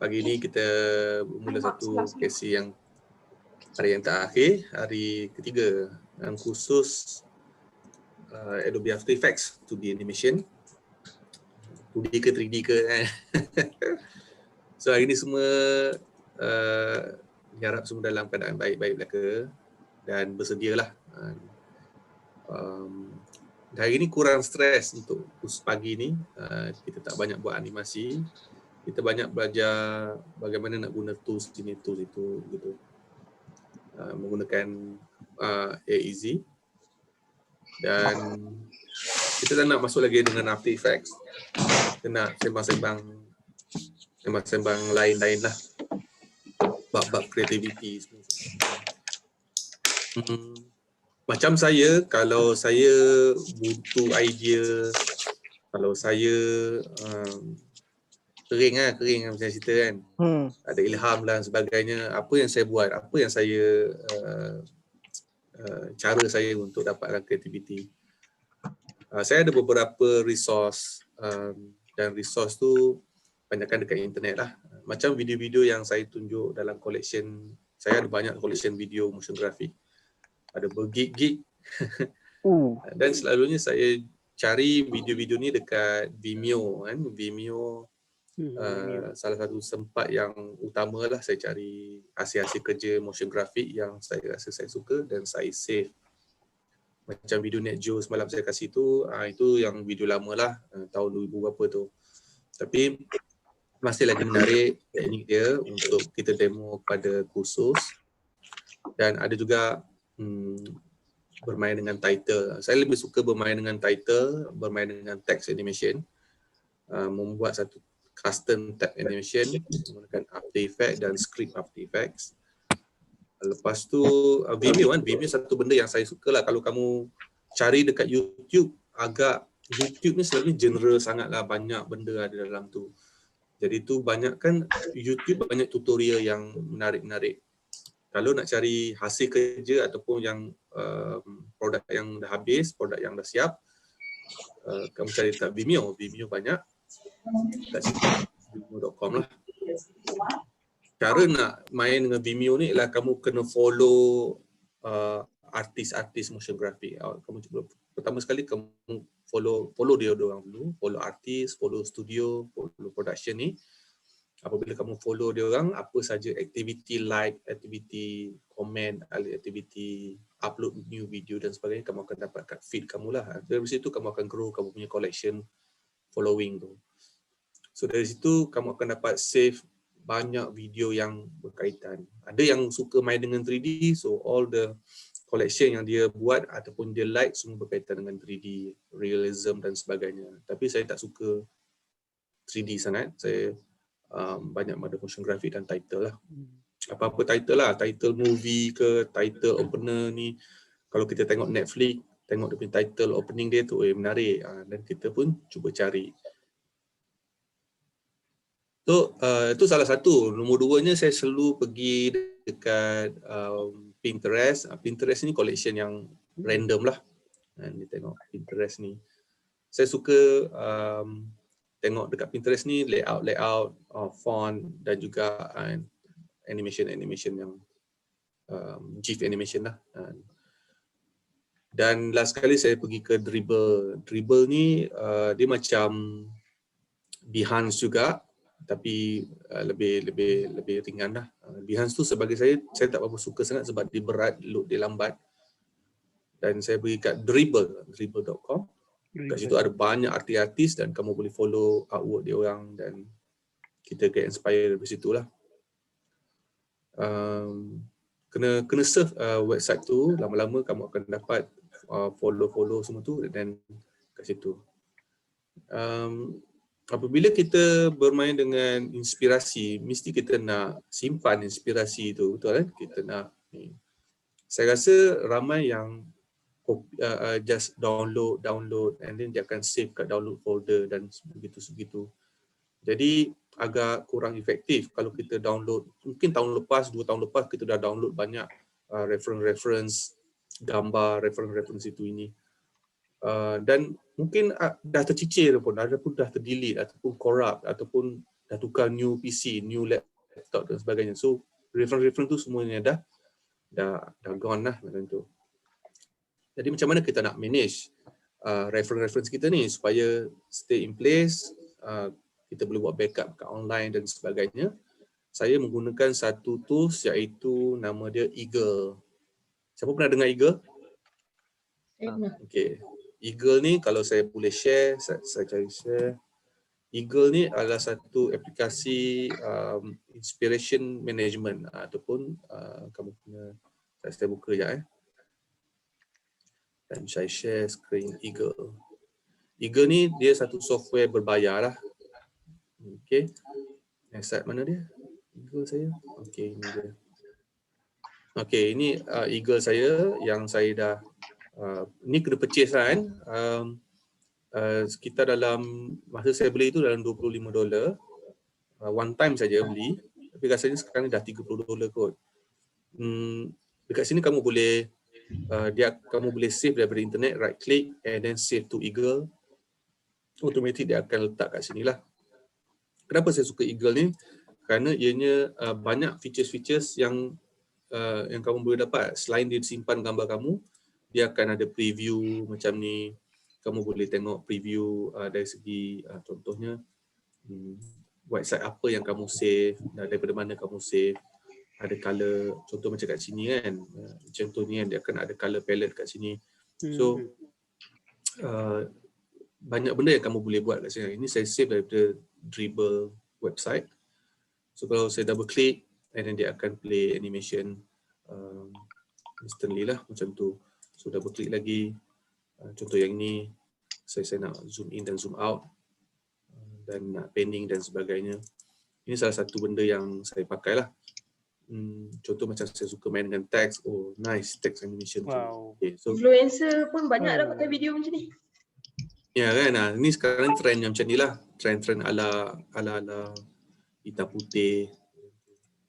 pagi ini kita bermula satu sesi yang hari yang terakhir, hari ketiga dalam khusus Adobe After Effects 2D animation. 2D ke 3D ke kan. So hari ini semua harap semua dalam keadaan baik-baik belaka dan bersedialah. Hari ini kurang stres untuk khusus pagi ni. Kita tak banyak buat animasi. Kita banyak belajar bagaimana nak guna tools ini, tools itu gitu. Menggunakan AEZ. Dan kita tak nak masuk lagi dengan After Effects. Kita nak sembang-sembang lain-lain lah. Bab-bab kreativiti semua. Macam saya, kalau saya butuh idea, kalau saya kering macam cerita kan, ada ilham dan sebagainya, apa yang saya buat, apa yang saya cara saya untuk dapatkan kreativiti. Saya ada beberapa resource dan resource tu banyakkan dekat internet lah. Macam video-video yang saya tunjuk dalam collection, saya ada banyak collection video motion graphic. Ada bergig-gig. Dan selalunya saya cari video-video ni dekat Vimeo kan. Vimeo salah satu tempat yang utama lah saya cari hasil-hasil kerja motion graphic yang saya rasa saya suka dan saya save. Macam video Net Geo semalam saya kasih tu, itu yang video lama lah, tahun 2000 berapa tu. Tapi masih lagi menarik teknik dia untuk kita demo pada kursus. Dan ada juga bermain dengan title. Saya lebih suka bermain dengan title, bermain dengan text animation, membuat satu custom text animation menggunakan After Effects dan script After Effects. Lepas tu Vimeo kan, Vimeo satu benda yang saya suka lah. Kalau kamu cari dekat YouTube, YouTube ni selalunya general sangatlah, banyak benda ada dalam tu. Jadi tu banyak kan YouTube banyak tutorial yang menarik-menarik. Kalau nak cari hasil kerja ataupun yang produk yang dah habis, produk yang dah siap, kamu cari dekat Vimeo. Vimeo banyak. Kat situ, vimeo.com lah. Cara nak main dengan Vimeo ni ialah kamu kena follow artis-artis motion graphic. Kamu cuba, pertama sekali kamu follow dia orang dulu, follow artis, follow studio, follow production ni. Apabila kamu follow dia orang, apa saja aktiviti like, aktiviti komen, aktiviti upload new video dan sebagainya, kamu akan dapat kat feed kamu lah. Dari situ kamu akan grow kamu punya collection following tu. So dari situ kamu akan dapat save banyak video yang berkaitan. Ada yang suka main dengan 3D, so all the collection yang dia buat ataupun dia like semua berkaitan dengan 3D, realism dan sebagainya. Tapi saya tak suka 3D sangat. Saya banyak pada motion graphic dan title lah. Apa-apa title lah, title movie ke, title opener ni. Kalau kita tengok Netflix, tengok dia punya title opening dia tu, menarik. Dan kita pun cuba cari. So, itu salah satu. Nombor duanya, saya selalu pergi dekat Pinterest. Pinterest ni collection yang random lah. Ni tengok Pinterest ni. Saya suka tengok dekat Pinterest ni layout, font dan juga animation yang GIF animation lah. Dan last kali saya pergi ke Dribbble. Dribbble ni dia macam Behance juga, tapi lebih ringan lah. Behance tu sebagai saya tak berapa suka sangat sebab dia berat, load dia lambat. Dan saya pergi kat dribble.com. Kat situ ada banyak artis-artis dan kamu boleh follow artwork dia orang dan kita get inspired dari situ lah. Kena surf website tu, lama-lama kamu akan dapat follow semua tu dan kat situ. Apabila kita bermain dengan inspirasi, mesti kita nak simpan inspirasi tu, betul kan? Kita nak ni. Saya rasa ramai yang just download and then dia akan save kat download folder dan begitu. Jadi agak kurang efektif kalau kita download. Mungkin tahun lepas, 2 tahun lepas kita dah download banyak reference gambar, reference itu ini. Dan mungkin dah tercicir pun, ada pun dah terdelete ataupun corrupt ataupun dah tukar new PC, new laptop dan sebagainya. So reference tu semuanya dah gone lah macam tu. Jadi macam mana kita nak manage reference kita ni supaya stay in place, kita boleh buat backup kat online dan sebagainya. Saya menggunakan satu tools iaitu nama dia Eagle. Siapa pernah dengar Eagle? Okay. Eagle ni kalau saya boleh share, saya cari share. Eagle ni adalah satu aplikasi inspiration management ataupun kamu punya, saya buka sekejap dan saya share screen Eagle. Eagle ni dia satu software berbayar lah. Okay. Next slide mana dia? Eagle saya. Okay, ini dia. Okay, ini Eagle saya yang saya dah ni kena purchase lah kan. Sekitar dalam masa saya beli itu dalam $25. One time saja beli. Tapi rasanya sekarang dah $30 kot. Dekat sini kamu boleh kamu boleh save daripada internet, right click and then save to Eagle. Automatic dia akan letak kat sini lah. Kenapa saya suka Eagle ni? Kerana ianya banyak features-features yang kamu boleh dapat. Selain dia simpan gambar kamu, dia akan ada preview macam ni. Kamu boleh tengok preview dari segi contohnya website apa yang kamu save, daripada mana kamu save, ada color, contoh macam kat sini kan, contohnya dia akan ada color palette kat sini. So banyak benda yang kamu boleh buat kat sini. Ini saya save daripada Dribbble website. So kalau saya double click and then dia akan play animation instantly lah macam tu. So double click lagi, contoh yang ni saya nak zoom in dan zoom out dan nak panning dan sebagainya. Ini salah satu benda yang saya pakai lah. Contoh macam saya suka main dengan teks, oh nice text animation. Wow. Okay, so Influencer pun banyak dah pakai video macam ni. ya kan, ini sekarang trend yang macam ni lah, trend ala hitam putih.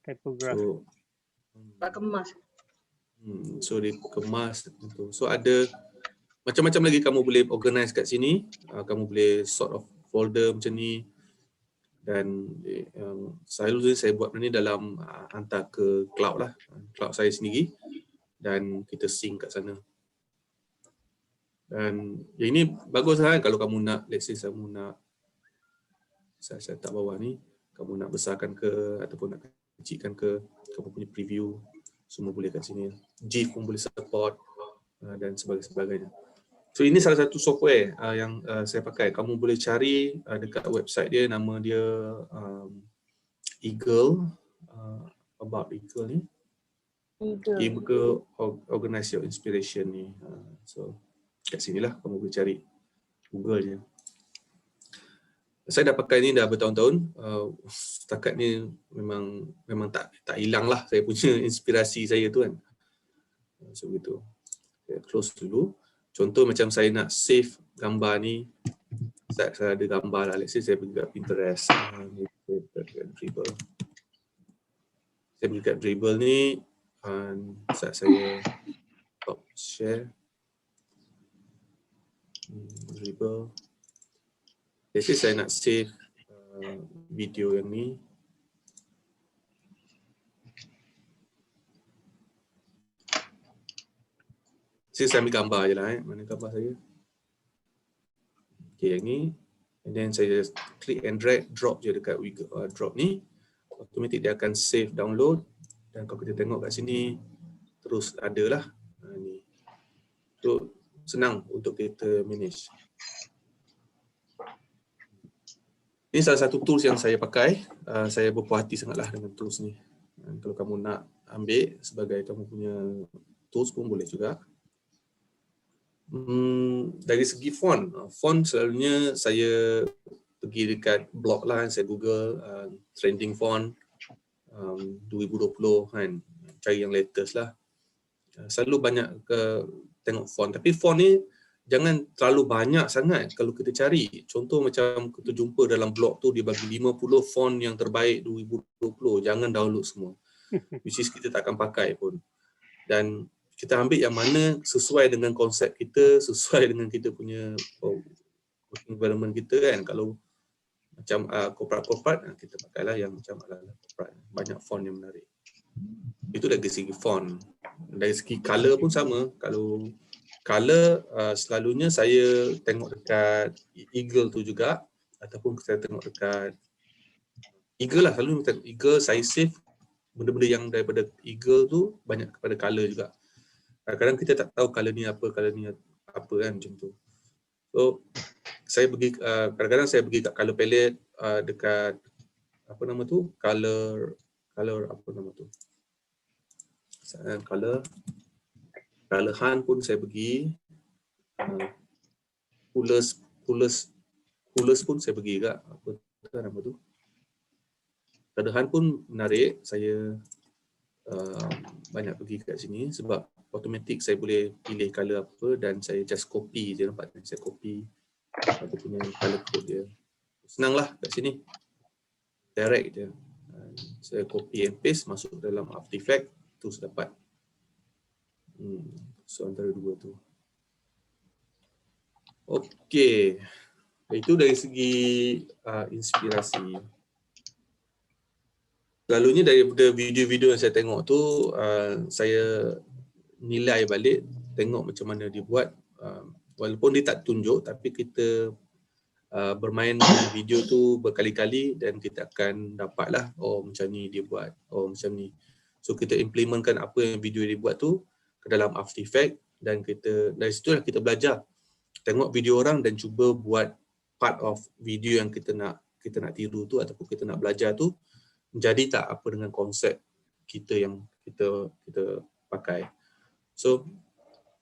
Typograph. So Tak kemas. so dia kemas gitu. So ada macam-macam lagi kamu boleh organize kat sini. Kamu boleh sort of folder macam ni. Dan selalu saya buat benda ni dalam hantar ke cloud lah, cloud saya sendiri, dan kita sync kat sana. Dan yang ini bagus lah kalau kamu nak, let's say kamu nak, saya tak bawah ni, kamu nak besarkan ke ataupun nak kecilkan ke, kamu punya preview semua boleh kat sini. GIF pun boleh support dan sebagainya. So ini salah satu software yang saya pakai. Kamu boleh cari dekat website dia, nama dia Eagle, about Eagle ni. Eagle Organize Your Inspiration ni. So kat sinilah kamu boleh cari, Google je. Saya dah pakai ni dah bertahun-tahun. Setakat ni memang tak hilang lah saya punya inspirasi saya tu kan. So begitu. Saya close dulu. Contoh macam saya nak save gambar ni, saya ada gambar lah, let's say saya pergi kat Pinterest, saya pergi kat Dribbble ni, saya stop share, Dribbble, let's say saya nak save video yang ni. Saya ambil gambar je lah, mana gambar saya. Okay, yang ni. And then saya just click and drag, drop je dekat drop ni. Automatic dia akan save download. Dan kalau kita tengok kat sini, terus ada lah. Ni. So, senang untuk kita manage. Ini salah satu tools yang saya pakai. Saya berpuas hati sangatlah dengan tools ni. Kalau kamu nak ambil sebagai kamu punya tools pun boleh juga. Dari segi font selalunya saya pergi dekat blog lah, saya Google trending font 2020 kan, cari yang latest lah. Selalu banyak tengok font, tapi font ni jangan terlalu banyak sangat kalau kita cari. Contoh macam kita jumpa dalam blog tu dia bagi 50 font yang terbaik 2020, jangan download semua. Which is kita tak akan pakai pun. Dan kita ambil yang mana sesuai dengan konsep kita, sesuai dengan kita punya working environment kita kan. Kalau macam korporat-korporat, kita pakailah yang macam ala-ala korporat. Banyak font yang menarik. Itu dari segi font. Dari segi color pun sama. Kalau color selalunya saya tengok dekat Eagle tu juga, ataupun saya tengok dekat Eagle lah, selalu tengok Eagle. Saya save benda-benda yang daripada Eagle tu banyak kepada color juga. Kadang-kadang kita tak tahu color ni apa kan, macam tu. So saya pergi kadang-kadang saya pergi kat color palette dekat apa nama tu, color apa nama tu, color hunt pun saya pergi, coolers pun saya pergi juga, apa nama tu, color hunt pun menarik. Saya banyak pergi kat sini sebab automatic saya boleh pilih color apa dan saya just copy je, nampak saya copy apa punya color code dia. Senanglah kat sini, direct je. Saya copy and paste masuk dalam After Effects, terus dapat. So antara dua tu. Okey. Itu dari segi inspirasi. Selalunya daripada video-video yang saya tengok tu, saya nilai balik, tengok macam mana dia buat. Walaupun dia tak tunjuk, tapi kita bermain dengan video tu berkali-kali dan kita akan dapatlah, oh macam ni dia buat, oh macam ni. So kita implementkan apa yang video dia buat tu ke dalam After Effects dan kita dari situlah kita belajar. Tengok video orang dan cuba buat part of video yang kita nak tiru tu ataupun kita nak belajar tu, jadi tak apa dengan konsep kita yang kita pakai. So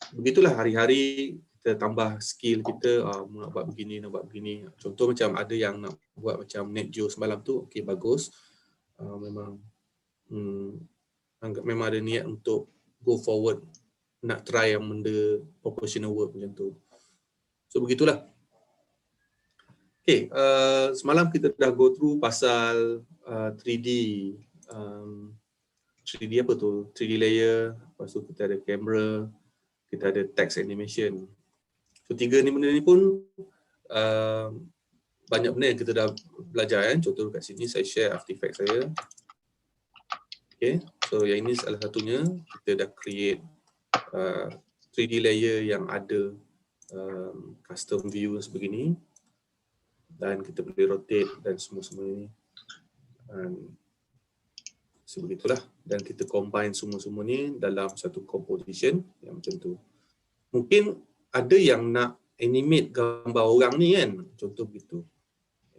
begitulah hari-hari kita tambah skill kita, nak buat begini, nak buat begini. Contoh macam ada yang nak buat macam Net Geo semalam tu, okey bagus. Memang memang ada niat untuk go forward, nak try yang benda proportional work macam tu. So begitulah. Okey, semalam kita dah go through pasal 3D 3D apa tu? 3D layer, lepas tu kita ada kamera, kita ada text animation. So tiga ni benda ni pun banyak benda yang kita dah belajar kan. Contoh kat sini saya share After Effects saya. Okay, so yang ini salah satunya, kita dah create 3D layer yang ada custom view sebegini. Dan kita boleh rotate dan semua-semua ini. So begitulah. Dan kita combine semua-semua ni dalam satu composition yang macam tu. Mungkin ada yang nak animate gambar orang ni kan, contoh begitu.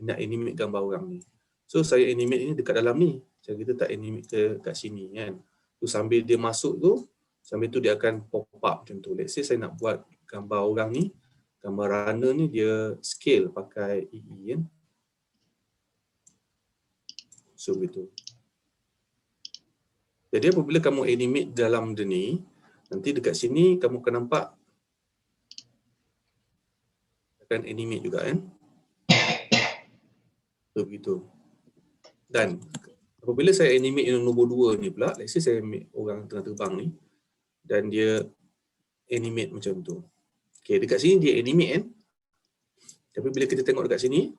Nak animate gambar orang ni. So saya animate ini dekat dalam ni. Macam kita tak animate kat sini kan. So sambil dia masuk tu, sambil tu dia akan pop up macam tu. Let's say saya nak buat gambar orang ni, gambar runner ni dia scale pakai EE kan. So begitu. Jadi apabila kamu animate dalam dia ni, nanti dekat sini kamu akan nampak akan animate juga kan. So begitu. Dan apabila saya animate yang nombor 2 ni pula, let's say saya animate orang tengah terbang ni dan dia animate macam tu. Okay, dekat sini dia animate kan. Tapi bila kita tengok dekat sini,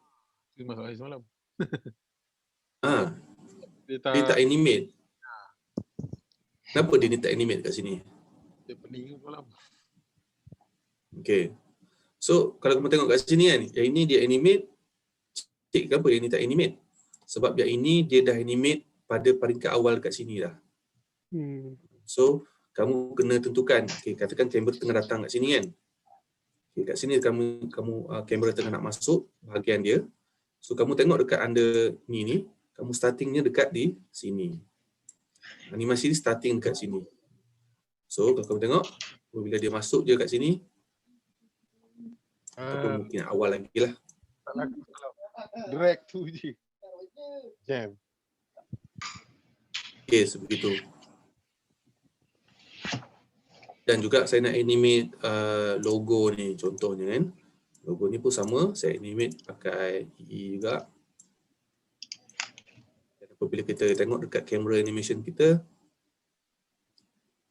masalah semalam. dia tak animate. Kenapa dia ni tak animate kat sini? Dia pening semalam. Okay. So kalau kamu tengok kat sini kan, yang ini dia animate. Cik, kenapa yang ni tak animate? Sebab yang ini dia dah animate pada peringkat awal kat sini dah. So kamu kena tentukan, okay, katakan kamera tengah datang kat sini kan. Okay, kat sini kamu kamera tengah nak masuk bahagian dia. So kamu tengok dekat under ni, kamu startingnya dekat di sini. Animasi ni starting dekat sini. So kalau kamu tengok, bila dia masuk je kat sini, ataupun mungkin awal lagi lah. Drag tu je. Jam. Okay, sebegitu. Dan juga saya nak animate logo ni contohnya kan. Logo ni pun sama, saya animate pakai EE juga. Dan apabila kita tengok dekat kamera animation kita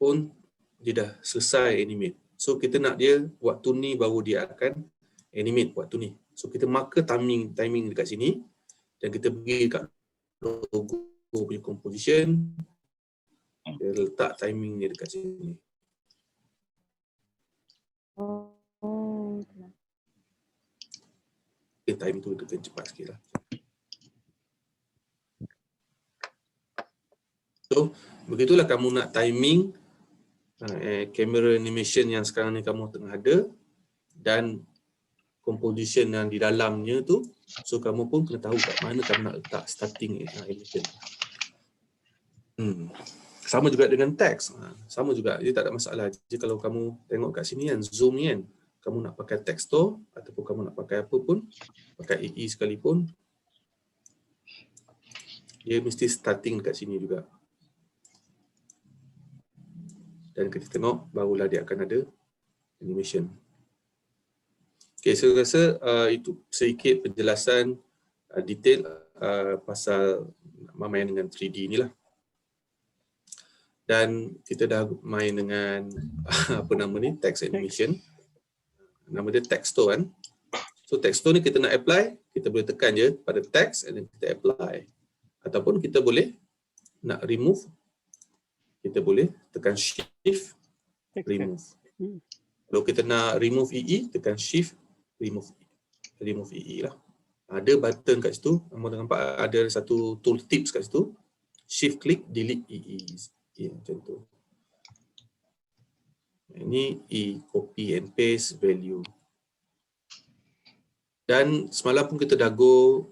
pun dia dah selesai animate. So kita nak dia waktu ni baru dia akan animate waktu ni. So kita marker timing dekat sini. Dan kita pergi kat logo punya composition, dia letak timing dia dekat sini. Okay, time tu dia kena cepat sikit lah. So, begitulah kamu nak timing camera animation yang sekarang ni kamu tengah ada dan composition yang di dalamnya tu. So, kamu pun kena tahu kat mana kamu nak letak starting animation. Sama juga dengan teks. Sama juga, dia tak ada masalah. Jadi kalau kamu tengok kat sini kan, zoom ni kan, kamu nak pakai teks tu ataupun kamu nak pakai apa pun, pakai EE sekalipun, dia mesti starting dekat sini juga. Dan kita tengok, barulah dia akan ada animation. Okay, saya rasa itu sedikit penjelasan detail pasal main dengan 3D ni lah. Dan kita dah main dengan apa nama ni, text animation. Nama dia Texto kan. So Texto ni kita nak apply, kita boleh tekan je pada text and then kita apply. Ataupun kita boleh nak remove, kita boleh tekan shift, remove. Kalau kita nak remove EE, tekan shift, remove EE lah. Ada button kat situ, kamu nampak ada satu tool tips kat situ. Shift click, delete EE. Macam tu. Ini E, copy and paste value. Dan semalam pun kita dah go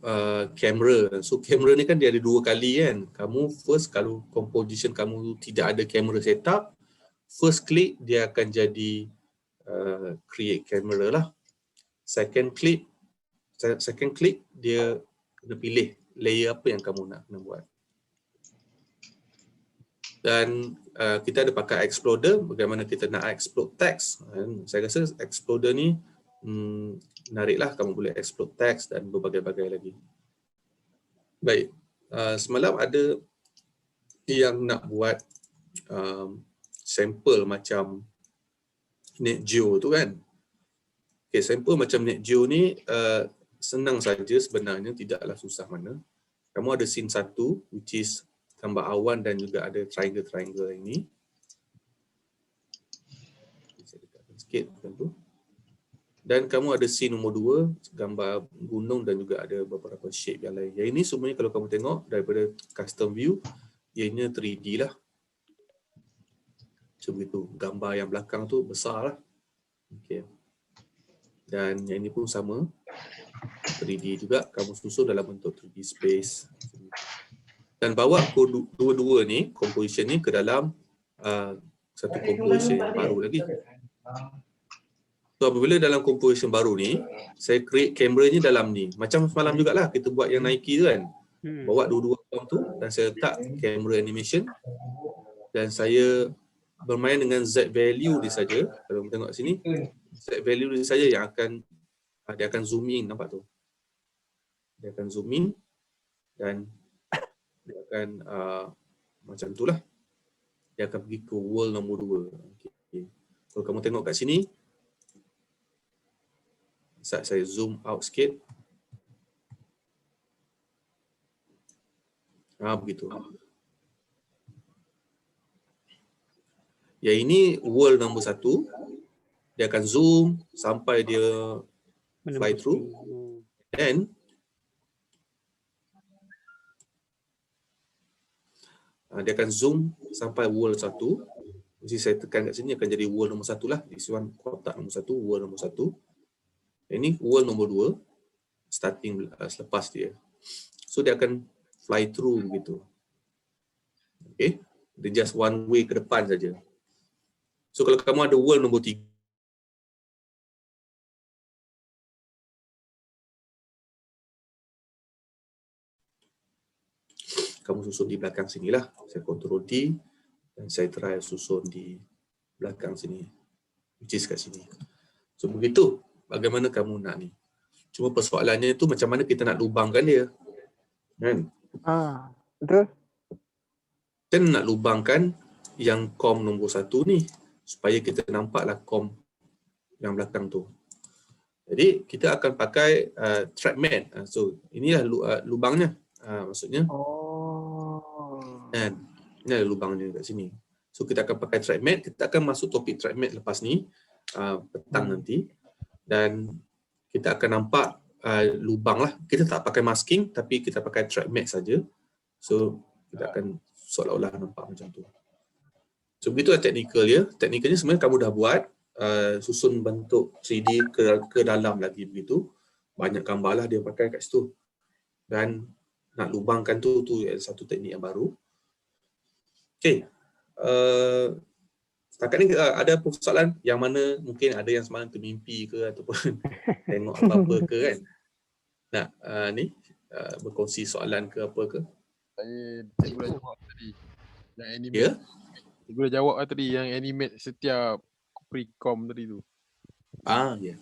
kamera. So kamera ni kan dia ada dua kali kan. Kamu first, kalau composition kamu tidak ada kamera setup, first click dia akan jadi create camera lah. Second click dia kena pilih layer apa yang kamu nak buat. Dan kita ada pakai Exploder, bagaimana kita nak explode text. Saya rasa Exploder ni menariklah, kamu boleh explode text dan berbagai-bagai lagi. Baik, semalam ada yang nak buat sampel macam NetGeo tu kan. Okay, sampel macam NetGeo ni senang saja sebenarnya, tidaklah susah mana. Kamu ada scene satu, which is gambar awan dan juga ada triangle-triangle ini. Saya dekatkan sikit macam tu. Dan kamu ada scene nombor 2, gambar gunung dan juga ada beberapa shape yang lain. Yang ini semuanya kalau kamu tengok daripada custom view, ianya 3D lah. Macam begitu. Gambar yang belakang tu besar lah. Okay. Dan yang ini pun sama. 3D juga, kamu susun dalam bentuk 3D space. Dan bawa dua-dua ni, composition ni ke dalam satu composition yang baru lagi. So apabila dalam composition baru ni, saya create kameranya dalam ni. Macam semalam jugalah kita buat yang Nike tu kan. Bawa dua-dua account tu dan saya letak camera animation. Dan saya bermain dengan Z value dia saja. Kalau kita tengok sini, Z value dia saja yang dia akan zoom in, nampak tu. Dia akan zoom in dan dia akan macam itulah. Dia akan pergi ke world nombor 2. Okay. Kalau kamu tengok kat sini, saat saya zoom out sikit. Begitu. Yang ini world nombor 1. Dia akan zoom sampai dia fly through. And dia akan zoom sampai world 1. Jadi saya tekan kat sini akan jadi world nombor 1 lah. This one kotak nombor 1, world nombor 1. Ini world nombor 2. Starting selepas dia. So dia akan fly through begitu. Okay. Dia just one way ke depan saja. So kalau kamu ada world nombor 3, kamu susun di belakang sinilah. Saya Ctrl D dan saya try susun di belakang sini. Which is kat sini. So begitu bagaimana kamu nak ni. Cuma persoalannya tu macam mana kita nak lubangkan dia. Kan? Betul. Kita nak lubangkan yang kom nombor 1 ni supaya kita nampaklah kom yang belakang tu. Jadi kita akan pakai track mat. So inilah lubangnya. Maksudnya kan ini ada lubangnya kat sini. So kita akan pakai track mat, kita akan masuk topik track mat lepas ni petang nanti, dan kita akan nampak lubang lah. Kita tak pakai masking tapi kita pakai track mat saja. So kita akan seolah-olah nampak macam tu. So begitulah teknikal dia. Teknikalnya sebenarnya kamu dah buat, susun bentuk 3D ke dalam lagi begitu. Banyak gambar lah dia pakai kat situ. Dan nak lubangkan tu satu teknik yang baru. Okey. Setakat ni ada persoalan yang mana mungkin ada yang semalam termimpi ke ataupun tengok apa-apa ke kan? Nak berkongsi soalan ke apa ke? Cikgu dah jawab tadi. Yang animate. Ya? Cikgu dah jawab tadi yang animate setiap pre-com tadi tu. Ya.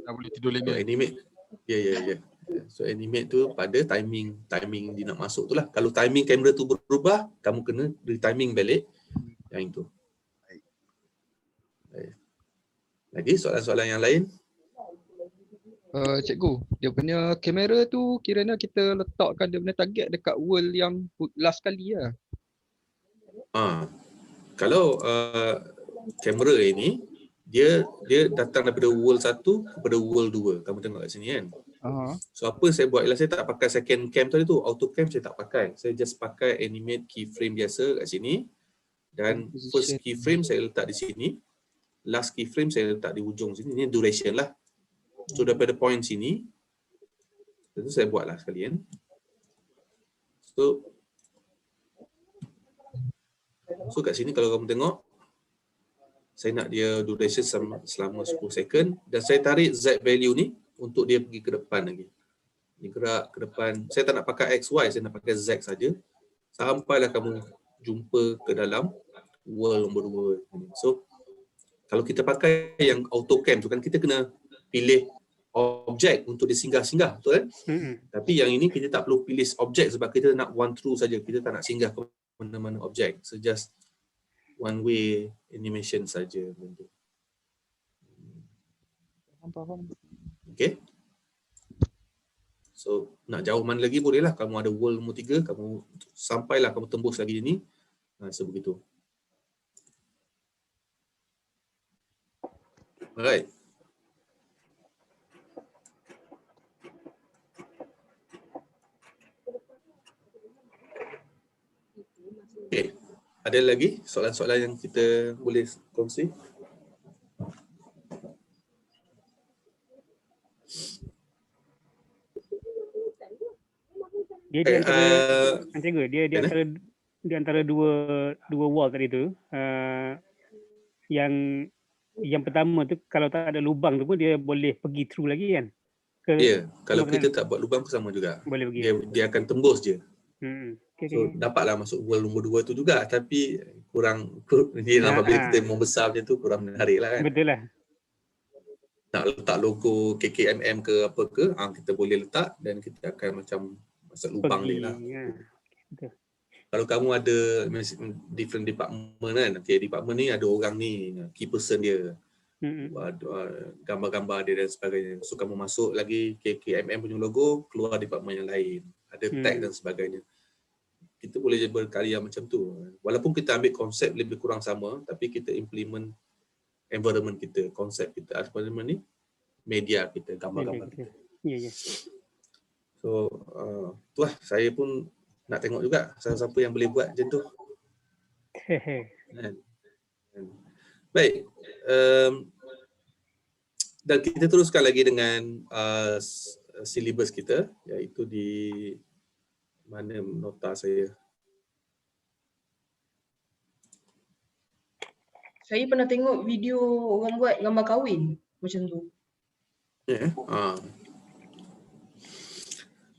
Dah boleh tidur So, lena. animate. Ya. So animate tu pada timing dia nak masuk tu lah. Kalau timing kamera tu berubah, kamu kena re-timing balik yang itu. Baik. Lagi soalan-soalan yang lain? Cikgu, dia punya kamera tu kiranya kita letakkan dia punya target dekat world yang last kali lah. Kalau kamera ini dia datang daripada world 1 kepada world 2. Kamu tengok kat sini kan. So apa saya buat ialah saya tak pakai second cam tadi tu, auto cam saya tak pakai. Saya just pakai animate keyframe biasa kat sini, dan first keyframe saya letak di sini, last keyframe saya letak di hujung sini. Ini duration lah. So daripada point sini, itu saya buatlah sekalian. So kat sini kalau kamu tengok, saya nak dia duration selama 10 second, dan saya tarik Z value ni untuk dia pergi ke depan lagi. Dia gerak ke depan. Saya tak nak pakai X, Y, saya nak pakai Z saja. Sampailah kamu jumpa ke dalam world nombor 2. So kalau kita pakai yang auto cam tu kan, kita kena pilih objek untuk dia singgah-singgah, betul kan? Tapi yang ini kita tak perlu pilih objek sebab kita nak one through saja. Kita tak nak singgah ke mana-mana objek. So just one way animation saja. Okay. So nak jauh mana lagi bolehlah. Kamu ada world nombor 3, kamu sampailah kamu tembus lagi ni. Sebegitu. Alright. Okay. Ada lagi soalan-soalan yang kita boleh kongsi? Dia di antara dia antara dua wall tadi tu, yang pertama tu kalau tak ada lubang tu pun dia boleh pergi through lagi kan? Ya, kalau kita tak buat lubang pun sama juga. Boleh pergi. Dia akan tembus je. Okay. Dapatlah masuk world nombor 2 tu juga, tapi kurang dia nampak bila kita membesar macam tu kurang menarik lah kan. Betul lah. Nak letak logo KKMM ke apa ke, kita boleh letak dan kita akan macam masuk lubang dia lah. Betul. Kalau kamu ada different department kan, department ni ada orang ni, key person dia, gambar-gambar dia dan sebagainya. So kamu masuk lagi KKMM punya logo, keluar department yang lain, ada tag dan sebagainya. Kita boleh berkarya macam tu. Walaupun kita ambil konsep lebih kurang sama, tapi kita implement environment kita, konsep kita, environment ni, media kita, gambar-gambar kita. Ya. So, tu lah, saya pun nak tengok juga siapa yang boleh buat macam tu. Baik. Dan kita teruskan lagi dengan silibus kita, iaitu di mana nota saya. Saya pernah tengok video orang buat gambar kahwin macam tu.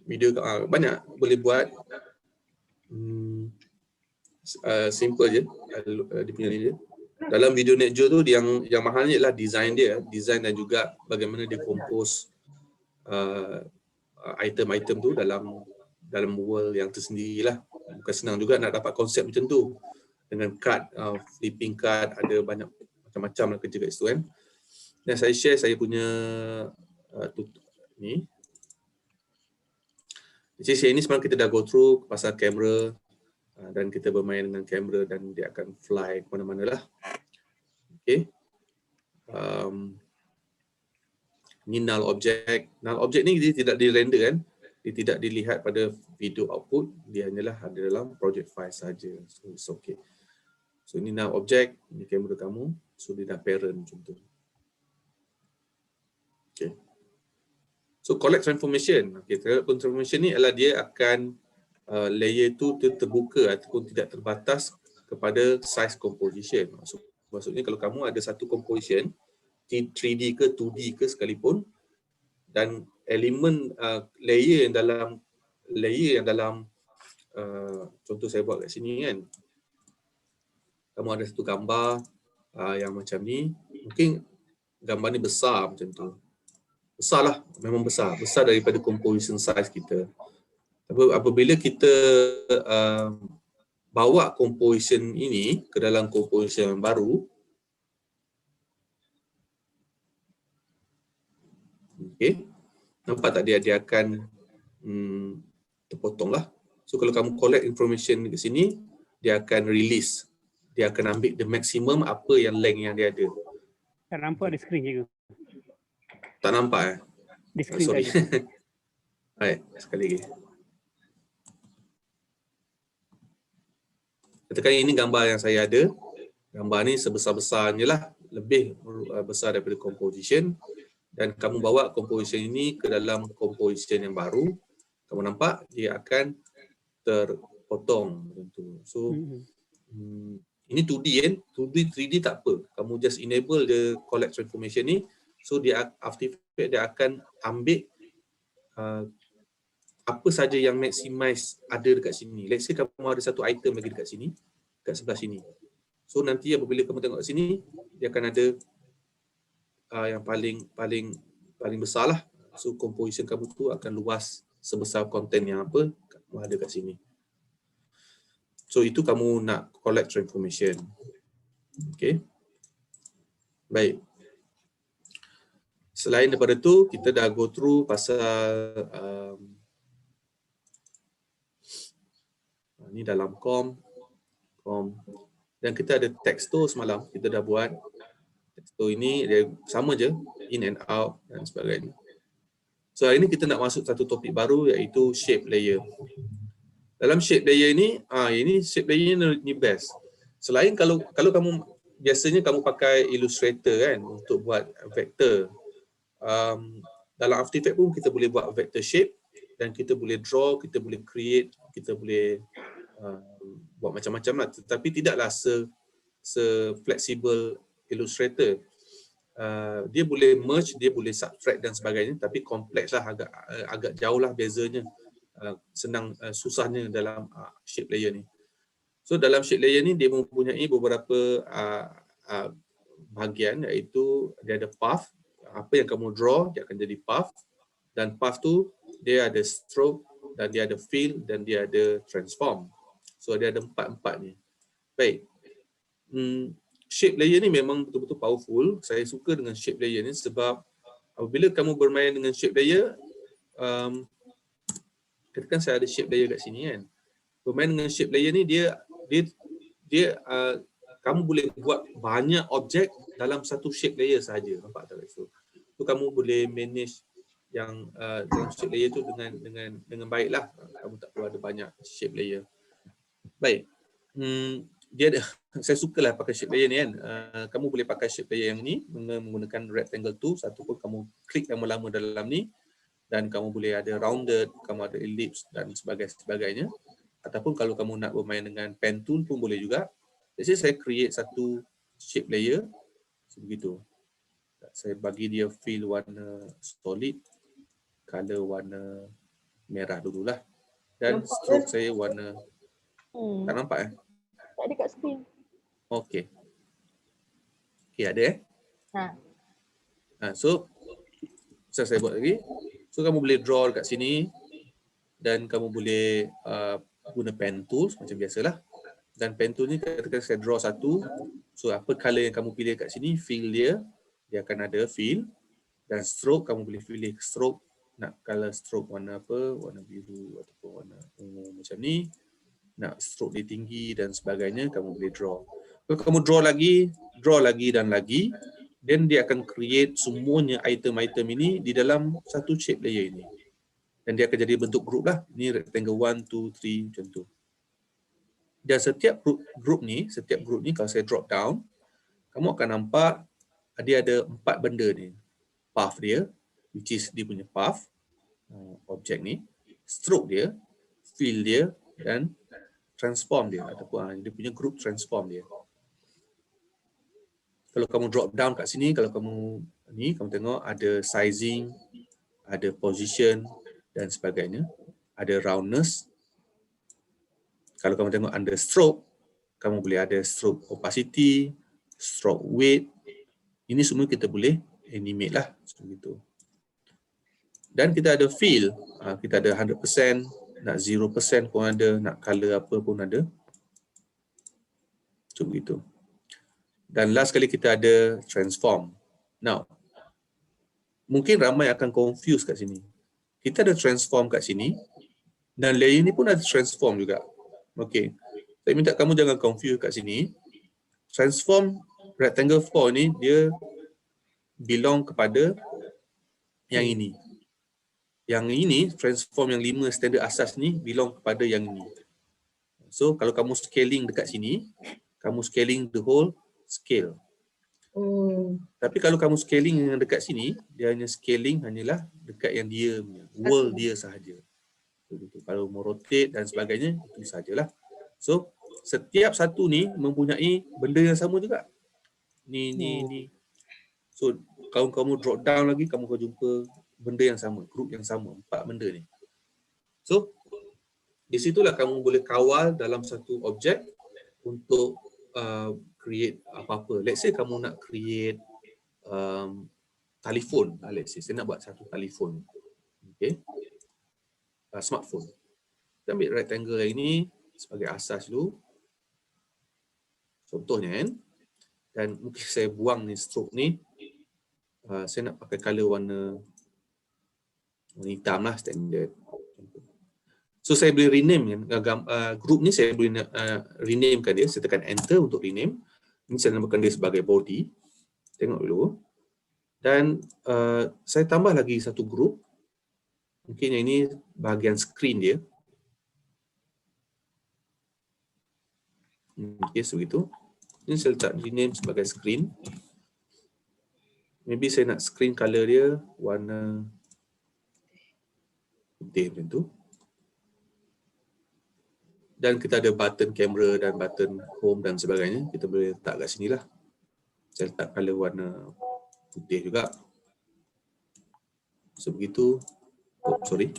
Video banyak boleh buat. Simple je dia punya ni je. Dalam video Netjo tu yang mahalnya ialah design dia, design dan juga bagaimana dia compose item-item tu dalam world yang tersendirilah. Bukan senang juga nak dapat konsep macam tu. Dengan card, flipping card, ada banyak macam-macam lah kerja kat situ kan. Dan saya share saya punya ni. Jadi share ini sebenarnya kita dah go through pasal kamera dan kita bermain dengan kamera dan dia akan fly ke mana-mana lah. Okay. Ni null object. Null object ni dia tidak di-render kan. Dia tidak dilihat pada video output. Dia hanyalah ada dalam project file saja. So it's okay. So ini null object. Ini kamera kamu. So dia dah parent macam tu. Okay. So collect transformation. Okay, collect transformation ni adalah dia akan layer tu terbuka ataupun tidak terbatas kepada size composition. Maksudnya kalau kamu ada satu composition 3D ke 2D ke sekalipun dan elemen layer yang dalam contoh saya buat kat sini kan. Kamu ada satu gambar yang macam ni, mungkin gambar ni besar macam tu. Besar lah, memang besar. Besar daripada composition size kita. Tapi apabila kita bawa composition ini ke dalam composition yang baru, okay, nampak tak dia akan terpotong lah. So kalau kamu collect information di sini, dia akan release. Dia akan ambil the maximum apa yang length yang dia ada. Tak nampak di skrin je ke? Tak nampak Di skrin sorry. saja. Baik, sekali lagi. Katakan ini gambar yang saya ada. Gambar ni sebesar-besarnya lah. Lebih besar daripada composition. Dan kamu bawa composition ini ke dalam composition yang baru. Kamu nampak dia akan terpotong macam tu. So ini 2D kan, 2D 3D tak apa. Kamu just enable the collect transformation ni. So dia After Effects dia akan ambil apa saja yang maximize ada dekat sini. Let's say kamu ada satu item lagi dekat sini, dekat sebelah sini. So nanti apabila kamu tengok kat sini, dia akan ada yang paling besar lah. So composition kamu tu akan luas sebesar konten yang apa kamu ada kat sini. So itu kamu nak collect transformation. Okay. Baik. Selain daripada tu, kita dah go through pasal ni dalam com dan kita ada texto semalam kita dah buat. Texto ini dia sama je, in and out dan sebagainya. So hari ni kita nak masuk satu topik baru iaitu shape layer. Dalam shape layer ni, ini shape layer ni best. Selain kalau kamu biasanya kamu pakai Illustrator kan untuk buat vector. Dalam After Effects pun kita boleh buat vector shape dan kita boleh draw, kita boleh create, kita boleh buat macam-macam lah. Tetapi tidaklah se-flexible Illustrator. Dia boleh merge, dia boleh subtract dan sebagainya, tapi kompleks lah, agak jauh lah bezanya. Susahnya dalam shape layer ni. So dalam shape layer ni dia mempunyai beberapa bahagian, iaitu dia ada path. Apa yang kamu draw dia akan jadi path, dan path tu dia ada stroke dan dia ada fill dan dia ada transform. So dia ada empat ni. Baik. Shape layer ni memang betul-betul powerful. Saya suka dengan shape layer ni sebab apabila kamu bermain dengan shape layer, katakan saya ada shape layer kat sini kan. Bermain dengan shape layer ni dia kamu boleh buat banyak objek dalam satu shape layer saja. Nampak tak itu? So kamu boleh manage yang dalam shape layer tu dengan baiklah. Kamu tak perlu ada banyak shape layer. Baik. Dia ada, saya sukalah pakai shape layer ni kan. Kamu boleh pakai shape layer yang ni menggunakan rectangle tool, ataupun kamu klik lama-lama dalam ni dan kamu boleh ada rounded, kamu ada ellipse dan sebagainya. Ataupun kalau kamu nak bermain dengan pen tool pun boleh juga. Jadi saya create satu shape layer begitu. Saya bagi dia fill warna solid, color warna merah dululah, dan Nampak stroke kan? saya warna tak nampak Tak ada kat skrin. Okey. Okey, ada So saya buat lagi. So kamu boleh draw dekat sini dan kamu boleh guna pen tools macam biasalah. Dan pen tool ni katakan saya draw satu. So apa color yang kamu pilih kat sini, fill dia dia akan ada fill, dan stroke kamu boleh pilih stroke, nak color stroke warna apa, warna biru ataupun warna ungu macam ni, nak stroke dia tinggi dan sebagainya, kamu boleh draw. Kalau kamu draw lagi dan lagi, then dia akan create semuanya item-item ini di dalam satu shape layer ini. Dan dia akan jadi bentuk group lah. Ini rectangle 1, 2, 3 macam tu. Dan setiap group ni kalau saya drop down, kamu akan nampak dia ada 4 benda ni. Path dia, which is dia punya path, objek ni, stroke dia, fill dia, dan transform dia ataupun dia punya group transform dia. Kalau kamu drop down kat sini, kalau kamu tengok ada sizing, ada position dan sebagainya, ada roundness. Kalau kamu tengok under stroke, kamu boleh ada stroke opacity, stroke weight. Ini semua kita boleh animate lah seperti itu. Dan kita ada fill, kita ada 100%, nak 0% pun ada, nak color apa pun ada. So begitu. Dan last kali kita ada transform. Now, mungkin ramai akan confuse kat sini. Kita ada transform kat sini dan layer ni pun ada transform juga. Okey. Saya minta kamu jangan confuse kat sini. Transform rectangle 4 ni dia belong kepada yang ini. Yang ini transform yang 5 standard asas ni belong kepada yang ini. So kalau kamu scaling dekat sini, kamu scaling the whole scale. Tapi kalau kamu scaling yang dekat sini, dia hanya scaling hanyalah dekat yang dia punya, world dia sahaja. Kalau mau rotate dan sebagainya, itu sahajalah. So, setiap satu ni mempunyai benda yang sama juga. Ni. So, kalau kamu drop down lagi, kamu akan jumpa benda yang sama, group yang sama, 4 benda ni. So, di situlah kamu boleh kawal dalam satu objek untuk create apa-apa. Let's say kamu nak create telefon. Let's say saya nak buat satu telefon. Okay. Smartphone. Kita ambil rectangle yang ini sebagai asas dulu. Contohnya kan. Dan mungkin saya buang ni stroke ni. Saya nak pakai color warna hitam lah, standard. So saya boleh rename kan. Group ni saya boleh renamekan dia. Saya tekan enter untuk rename. Ini saya namakan dia sebagai body. Tengok dulu. Dan saya tambah lagi satu group. Mungkin yang ini bahagian screen dia. Okay, sebegitu. Ini saya letak rename sebagai screen. Maybe saya nak screen color dia warna putih macam tu. Dan kita ada button camera dan button home dan sebagainya. Kita boleh letak kat sini lah. Saya letak color warna putih juga. So begitu. Oh, sorry.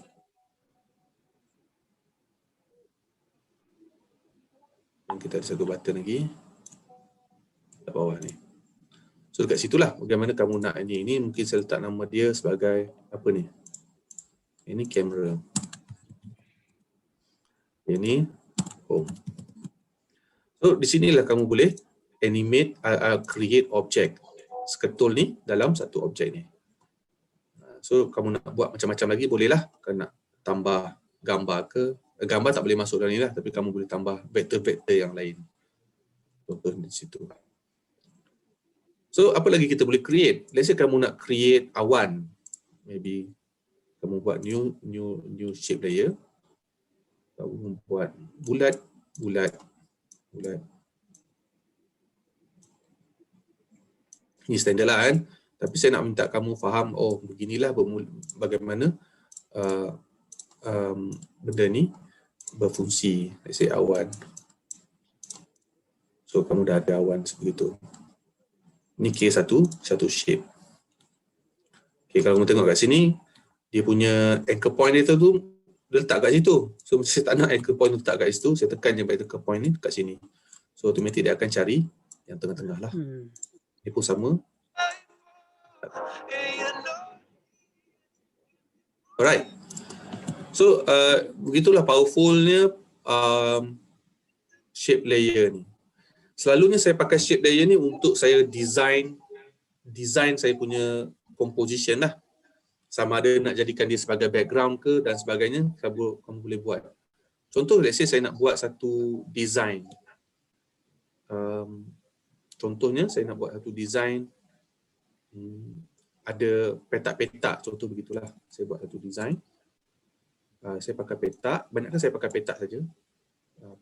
Dan kita ada satu button lagi. Kat bawah ni. So dekat situlah bagaimana kamu nak ini. Ini mungkin saya letak nama dia sebagai apa ni. Ini kamera. Ini home. So di sinilah kamu boleh animate, create objek seketul ni dalam satu objek ni. So kamu nak buat macam-macam lagi bolehlah. Kalau nak tambah gambar ke, gambar tak boleh masuk dalam ni lah, tapi kamu boleh tambah vektor-vektor yang lain. Contoh di situ. So apa lagi kita boleh create? Let's say kamu nak create awan. Maybe kamu buat new shape layer. Kamu buat bulat. Ini standard lah kan. Tapi saya nak minta kamu faham, oh beginilah bagaimana benda ni berfungsi. Let's say awan. So kamu dah ada awan seperti itu. Ini K1, satu shape. Okay, kalau kamu tengok kat sini, dia punya anchor point dia tu dia letak kat situ. So saya tak nak anchor point letak kat situ, saya tekan je anchor point ni kat sini. So automatic dia akan cari yang tengah-tengah lah. Ini pun sama. Alright. So begitulah powerfulnya shape layer ni. Selalunya saya pakai shape layer ni untuk saya design design saya punya composition lah. Sama ada nak jadikan dia sebagai background ke dan sebagainya, kamu boleh buat. Contoh, let's say saya nak buat satu design. Contohnya saya nak buat satu design, ada petak-petak, contoh begitulah. Saya buat satu design. Saya pakai petak, banyakkan saya pakai petak saja.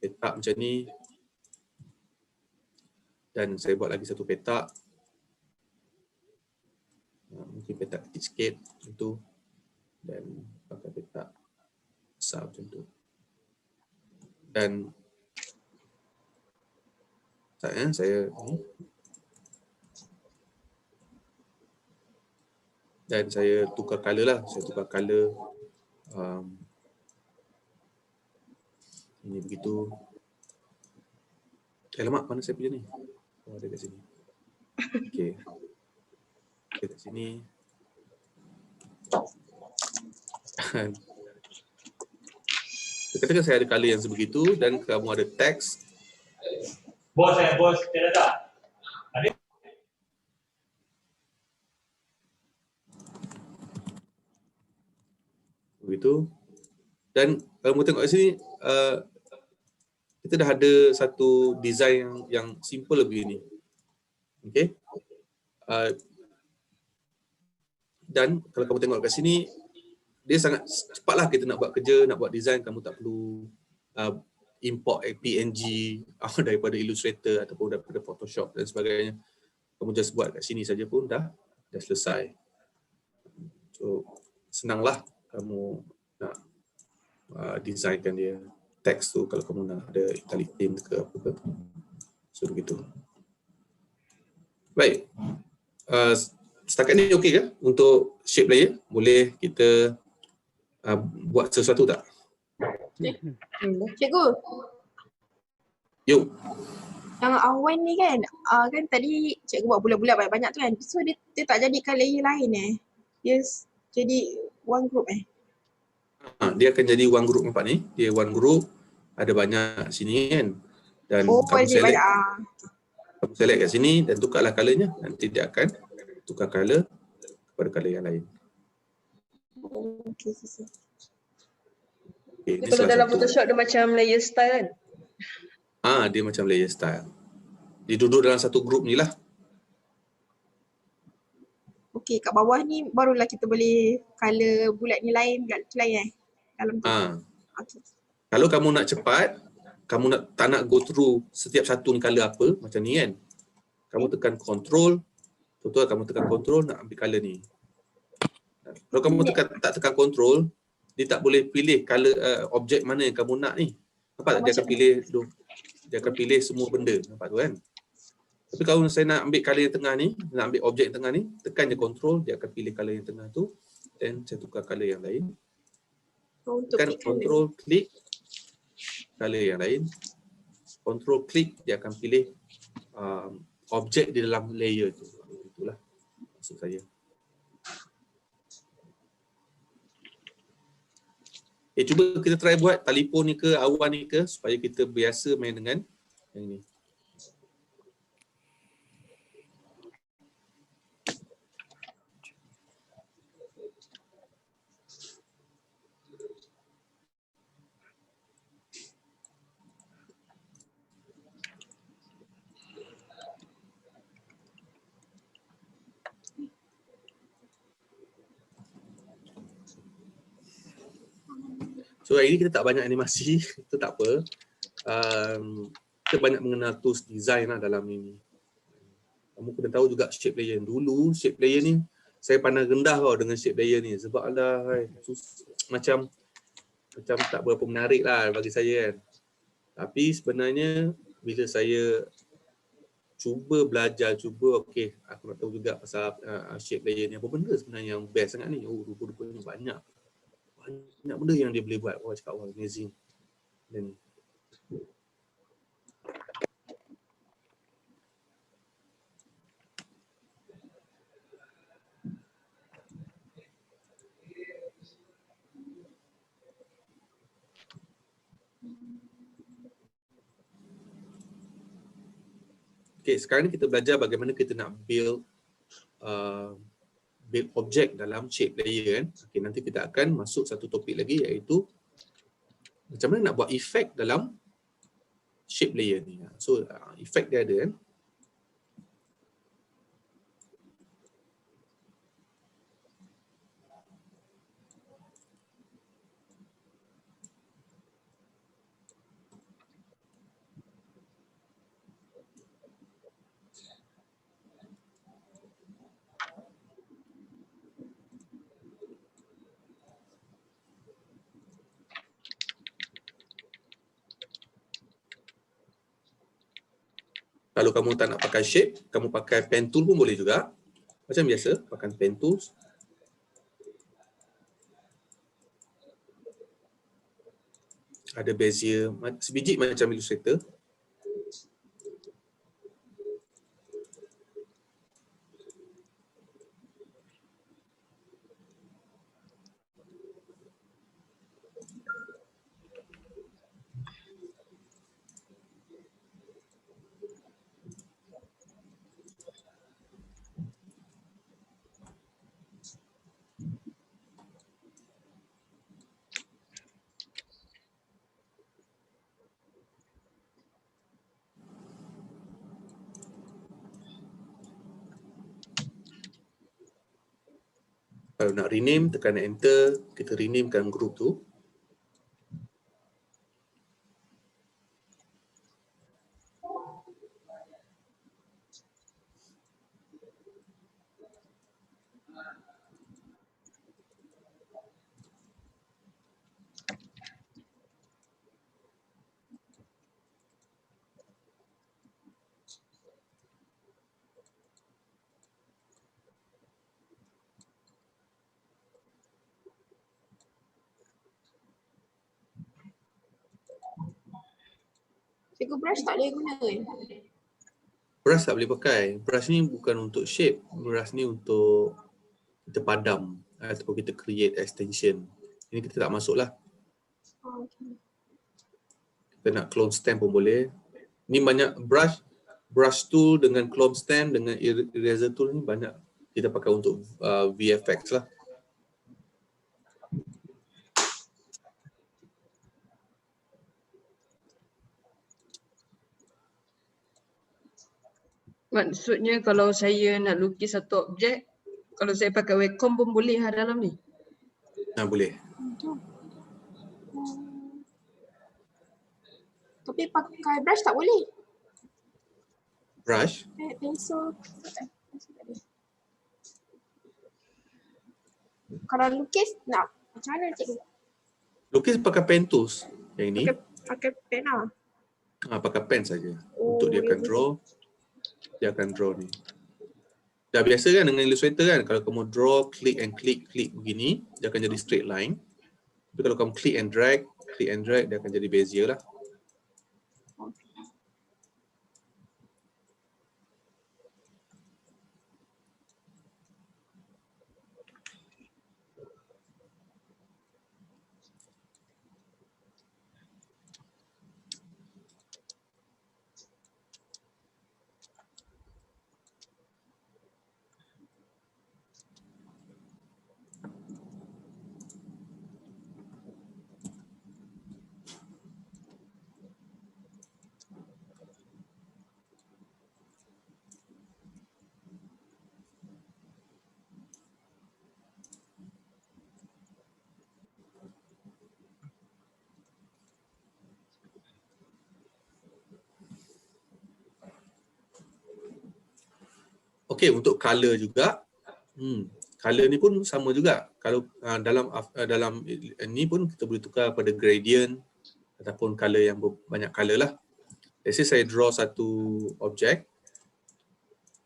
Petak macam ni. Dan saya buat lagi satu petak. Mungkin petak kecil sikit macam tu. Dan pakai petak besar macam tu. Dan saya ni. Dan saya tukar color lah. Saya tukar color. Ini begitu. Alamak, mana saya punya ni? Oh, ada kat sini. Okey. Ada kat sini. Katakan saya ada color yang sebegitu dan kamu ada teks. Bos, dia datang. Begitu. Dan kamu tengok kat sini, kita dah ada satu design yang simple begini. Okey. Dan kalau kamu tengok kat sini, dia sangat cepatlah kita nak buat kerja, nak buat design, kamu tak perlu import PNG daripada Illustrator ataupun daripada Photoshop dan sebagainya. Kamu just buat kat sini saja pun dah selesai. So senanglah kamu nak designkan dia. Teks tu kalau kamu nak ada italic tint ke apa ke. So begitu. Baik. Setakat ni okey ke untuk shape layer? Boleh kita buat sesuatu tak? Cikgu, Yuk. yang awan ni kan, kan tadi cikgu buat bulat-bulat banyak-banyak tu kan. So dia tak jadikan layer lain Dia jadi one group Dia akan jadi one group, nampak ni. Dia one group, ada banyak sini kan. Dan kamu jadi select, banyak. kamu select kat sini dan tukarlah colornya. Nanti dia akan tukar color kepada color yang lain. Okay. Okay, Kalau dalam Photoshop dia macam layer style kan? Dia macam layer style. Dia duduk dalam satu group ni lah. Okay, kat bawah ni barulah kita boleh color bulat ni lain, lain dalam tu. Okay. Kalau kamu nak cepat, kamu tak nak go through setiap satu color apa, macam ni kan. Kamu tekan control, contoh kamu tekan control nak ambil color ni. Kalau kamu tak tekan control, dia tak boleh pilih color objek mana yang kamu nak ni. Nampak tak? Dia akan pilih semua benda. Nampak tu kan? Tapi kalau saya nak ambil color yang tengah ni, nak ambil objek yang tengah ni, tekan je control, dia akan pilih color yang tengah tu. Then saya tukar color yang lain. Tekan control, klik color yang lain. Control, klik, dia akan pilih objek di dalam layer tu. Itulah maksud saya. Cuba kita try buat telefon ni ke, awan ni ke, supaya kita biasa main dengan yang ni. So hari ni kita tak banyak animasi, itu tak apa. Kita banyak mengenal tools design lah dalam ini. Kamu kena tahu juga shape layer. Dulu shape layer ni, saya pandang rendah tau dengan shape layer ni. Sebab macam tak berapa menarik lah bagi saya kan. Tapi sebenarnya bila saya cuba belajar, okey, aku nak tahu juga pasal shape layer ni. Apa benda sebenarnya yang best sangat ni? Oh, rupa-rupanya banyak benda yang dia boleh buat. Orang cakap, amazing. Dan okay, sekarang ni kita belajar bagaimana kita nak build build object dalam shape layer kan. Okay, nanti kita akan masuk satu topik lagi iaitu macam mana nak buat efek dalam shape layer ni. So efek dia ada kan. Kalau kamu tak nak pakai shape, kamu pakai pen tool pun boleh juga. Macam biasa, pakai pen tools. Ada bezier, sebiji macam Illustrator. Kalau nak rename, tekan enter, kita renamekan group tu. Cikgu brush tak boleh guna kan? Brush tak boleh pakai. Brush ni bukan untuk shape. Brush ni untuk kita padam ataupun kita create extension. Ini kita tak masuk lah. Oh, okay. Kita nak clone stamp pun boleh. Ni banyak brush tool dengan clone stamp dengan eraser tool ni banyak kita pakai untuk VFX lah. Maksudnya kalau saya nak lukis satu objek, kalau saya pakai Wacom pun boleh dalam ni? Boleh. Tapi pakai brush tak boleh. Brush. Pencil tak boleh. Kalau lukis nak macam mana cikgu? Lukis pakai pen tools. Yang ini. Pakai pen lah. Pakai pen saja. Oh, Untuk dia akan draw. Dia akan draw ni. Dah biasa kan dengan Illustrator kan, kalau kamu draw, click begini, dia akan jadi straight line. Tapi kalau kamu click and drag, dia akan jadi bezier lah. Okey, untuk color juga. Color ni pun sama juga. Kalau dalam ni pun kita boleh tukar pada gradient ataupun color yang banyak color lah. Let's say saya draw satu objek,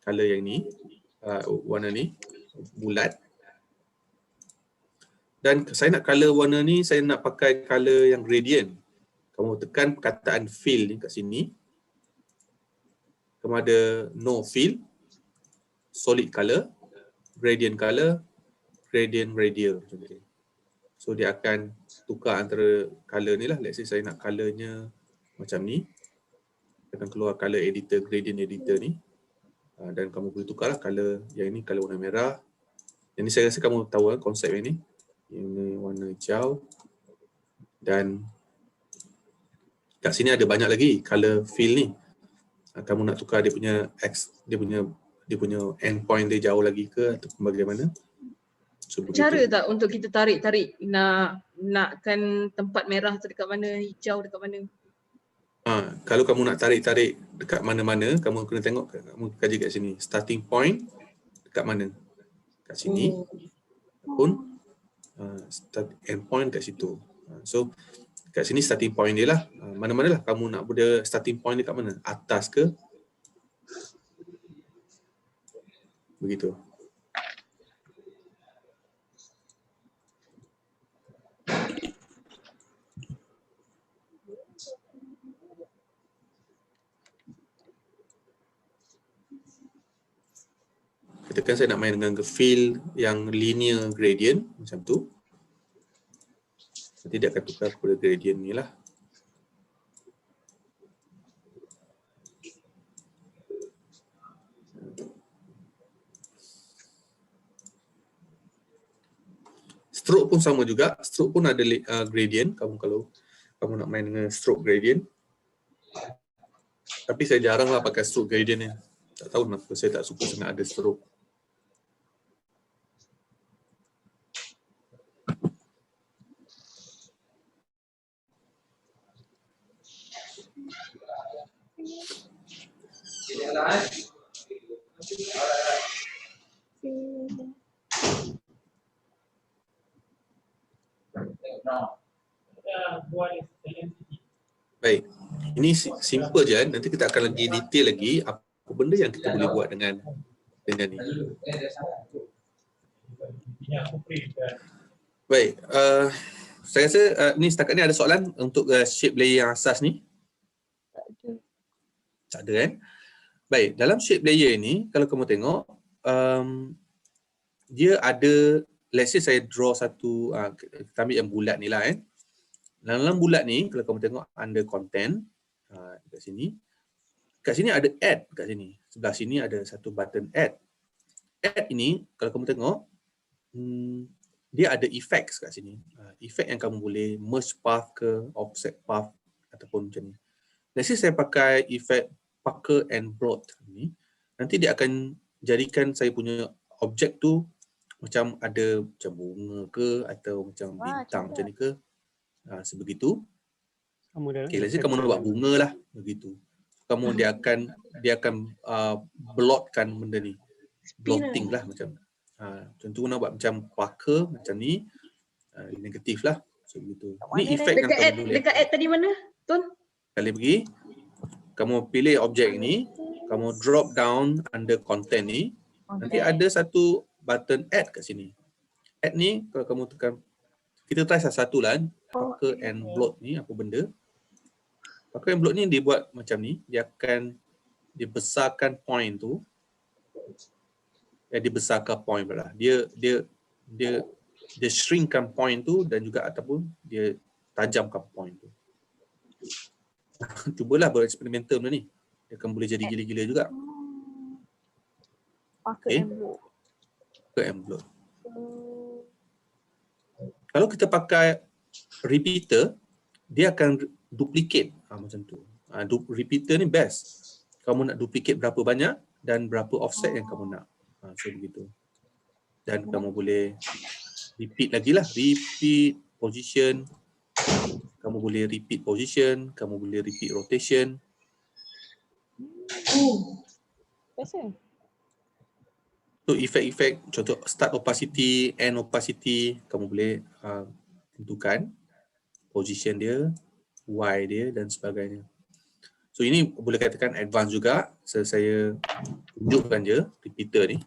color yang ni, warna ni, bulat. Dan saya nak color warna ni, saya nak pakai color yang gradient. Kamu tekan perkataan fill ni kat sini. Kamu ada no fill, solid color, gradient radial. So dia akan tukar antara color ni lah. Let's say saya nak colornya macam ni. Dia akan keluar color editor, gradient editor ni. Dan kamu boleh tukarlah color. Yang ini color warna merah. Yang ni saya rasa kamu tahu konsep yang ni. Yang ni warna hijau. Dan kat sini ada banyak lagi color fill ni. Kamu nak tukar dia punya dia punya endpoint dia jauh lagi ke ataupun bagaimana? So, Cara tak untuk kita tarik nakkan tempat merah tu dekat mana, hijau dekat mana? Kalau kamu nak tarik dekat mana-mana, kamu kena tengok, kamu kaji kat sini. Starting point dekat mana? Kat sini. Ataupun endpoint kat situ. So kat sini starting point dia lah. Mana-manalah kamu nak bude starting point dia kat mana? Atas ke? Begitu. Katakan saya nak main dengan fill yang linear gradient macam tu. Nanti dia akan tukar kepada gradient ni lah. Stroke pun sama juga. Stroke pun ada gradient. Kalau kamu nak main dengan stroke gradient. Tapi saya jarang lah pakai stroke gradient ni. Tak tahu kenapa saya tak suka sangat ada stroke. Baik, ini simple je kan. Nanti kita akan lagi detail lagi apa benda yang kita boleh buat dengan ni. Baik, saya rasa ni setakat ni ada soalan untuk shape layer yang asas ni? Tak ada kan? Baik, dalam shape layer ni kalau kamu tengok dia ada, let's say saya draw satu, kita ambil yang bulat ni lah kan. Dalam bulat ni kalau kamu tengok under content kat sini ada add kat sini. Sebelah sini ada satu button add. Add ini kalau kamu tengok dia ada effects kat sini. Effect yang kamu boleh merge path ke offset path ataupun macam ni. Let's say saya pakai effect pucker and blot ni, nanti dia akan jadikan saya punya objek tu macam ada macam bunga ke atau macam bintang macam ni ke. Sebegitu. Okay, let's say kamu nak buat bunga lah begitu. Kamu dia akan blotkan benda ni. Blotting lah macam. Contoh nak buat macam pucker macam ni, negatif lah. So begitu. Ni efek yang kamu boleh. Dekat add tadi mana, Tun? Kali pergi, kamu pilih objek ni, kamu drop down under content ni, nanti ada satu button add kat sini. Add ni kalau kamu tekan, kita try satu lah, pucker and blot ni apa benda. Pucker and blot ni dia buat macam ni, dia akan dibesarkan point tu. Dibesarkan point pula. Dia shrinkkan point tu dan juga ataupun dia tajamkan point tu. Cubalah bereksperimental benda ni. Dia akan boleh jadi gila-gila juga. Okay. Pucker and blot. Kalau kita pakai repeater, dia akan duplicate macam tu. Repeater ni best. Kamu nak duplicate berapa banyak dan berapa offset yang kamu nak. So begitu. Dan kamu boleh repeat lagi lah. Repeat position. Kamu boleh repeat position. Kamu boleh repeat rotation. So efek-efek, contoh start opacity, end opacity, kamu boleh tentukan position dia, Y dia dan sebagainya. So ini boleh katakan advance juga. Saya tunjukkan je repeater ni.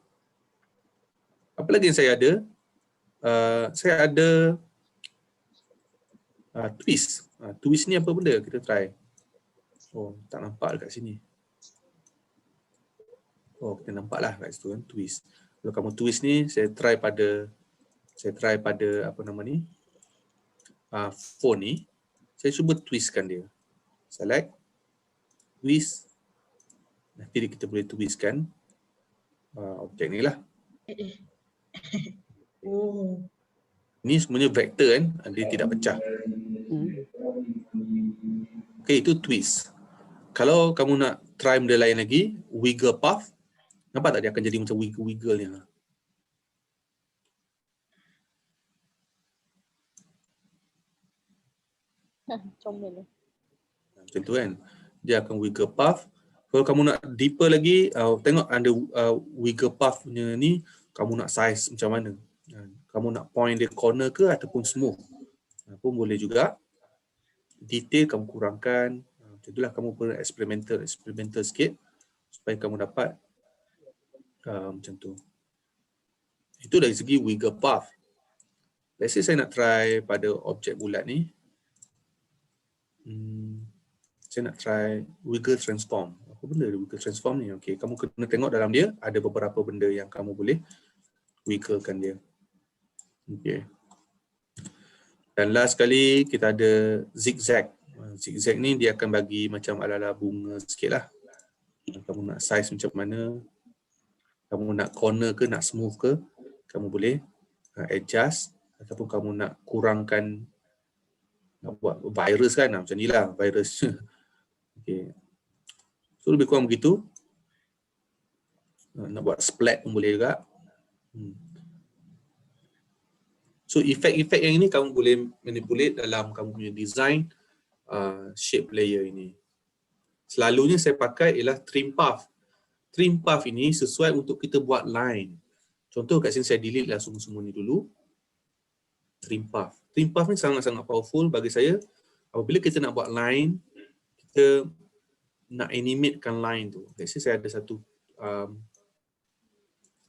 Apa lagi yang saya ada? Saya ada twist. Twist ni apa benda? Kita try. Oh, tak nampak dekat sini. Oh, kita nampak lah kat situ kan, twist. Kalau kamu twist ni, saya try pada apa nama ni? Phone ni. Saya cuba twistkan dia. Select, twist. Nanti kita boleh twistkan objek ni lah. Oh. Ni sebenarnya vektor kan, dia tidak pecah. Okay, itu twist. Kalau kamu nak try benda lain lagi, wiggle path, nampak tak dia akan jadi macam wiggle-wiggle ni. Comel. Macam tu kan. Dia akan wiggle path. Kalau kamu nak deeper lagi, tengok ada wiggle path punya ni, kamu nak size macam mana. Kamu nak point dia corner ke ataupun smooth. Pun boleh juga. Detail kamu kurangkan. Macam itulah kamu perlu experimental sikit supaya kamu dapat macam tu. Itu dari segi wiggle path. Let's say saya nak try pada objek bulat ni. Saya nak try wiggle transform. Apa benda wiggle transform ni? Okay, kamu kena tengok dalam dia ada beberapa benda yang kamu boleh wigglekan dia. Okay. Dan last sekali kita ada zigzag. Zigzag ni dia akan bagi macam ala-ala bunga sikit lah. Kamu nak size macam mana, kamu nak corner ke, nak smooth ke, kamu boleh adjust. Ataupun kamu nak kurangkan, nak buat virus kan, macam ni lah virus. Okay. So lebih kurang begitu. Nak buat splat pun boleh juga. So efek-efek yang ini kamu boleh manipulate dalam kamu punya design shape layer ini. Selalunya saya pakai ialah trim path. Trim path ini sesuai untuk kita buat line. Contoh kat sini saya delete lah semua ni dulu. Trim path. Trim path ni sangat-sangat powerful bagi saya. Apabila kita nak buat line, kita nak animatekan line tu. Let's say saya ada satu,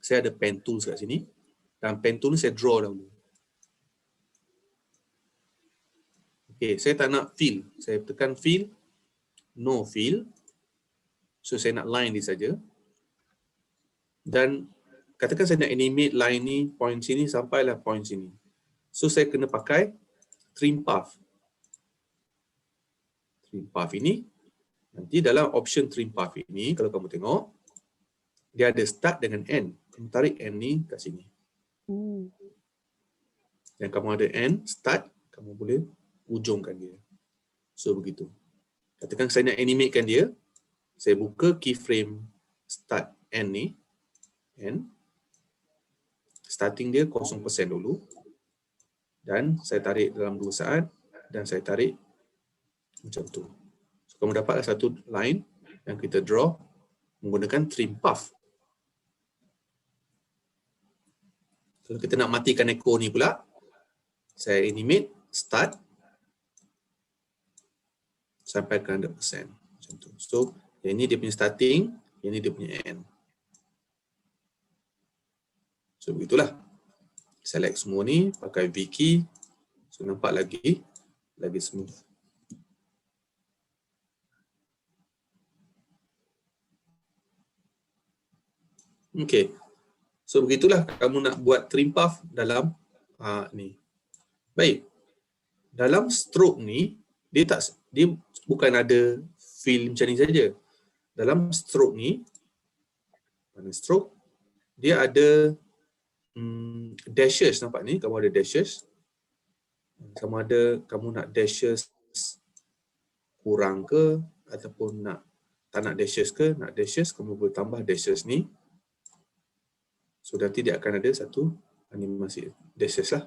saya ada pen tools kat sini. Dan pen tool ni saya draw dahulu. Okay, saya tak nak fill. Saya tekan fill, no fill. So saya nak line ni saja. Dan katakan saya nak animate line ni, point sini sampailah point sini. So saya kena pakai trim path. Trim path ini, nanti dalam option trim path ini, kalau kamu tengok, dia ada start dengan end. Kamu tarik end ni kat sini. Dan kamu ada end, start, kamu boleh ujungkan dia. So begitu. Katakan saya nak animatekan dia, saya buka keyframe start end ni, end. Starting dia 0% dulu. Dan saya tarik dalam 2 saat dan saya tarik macam tu. So kamu dapatlah satu line yang kita draw menggunakan trim path. Kalau kita nak matikan echo ni pula, saya animate start sampai ke 100%. Macam tu. So, yang ini dia punya starting, yang ini dia punya end. So, begitulah. Select semua ni, pakai V key. So, nampak lagi smooth. Okay. So, begitulah kamu nak buat trim path dalam ni. Baik. Dalam stroke ni, dia bukan ada fill macam ni saja. Dalam stroke ni, stroke, dia ada dashes, nampak ni, kamu ada dashes. Sama ada kamu nak dashes kurang ke, ataupun tak nak dashes ke, nak dashes, kamu boleh tambah dashes ni. So nanti dia akan ada satu animasi dashes lah.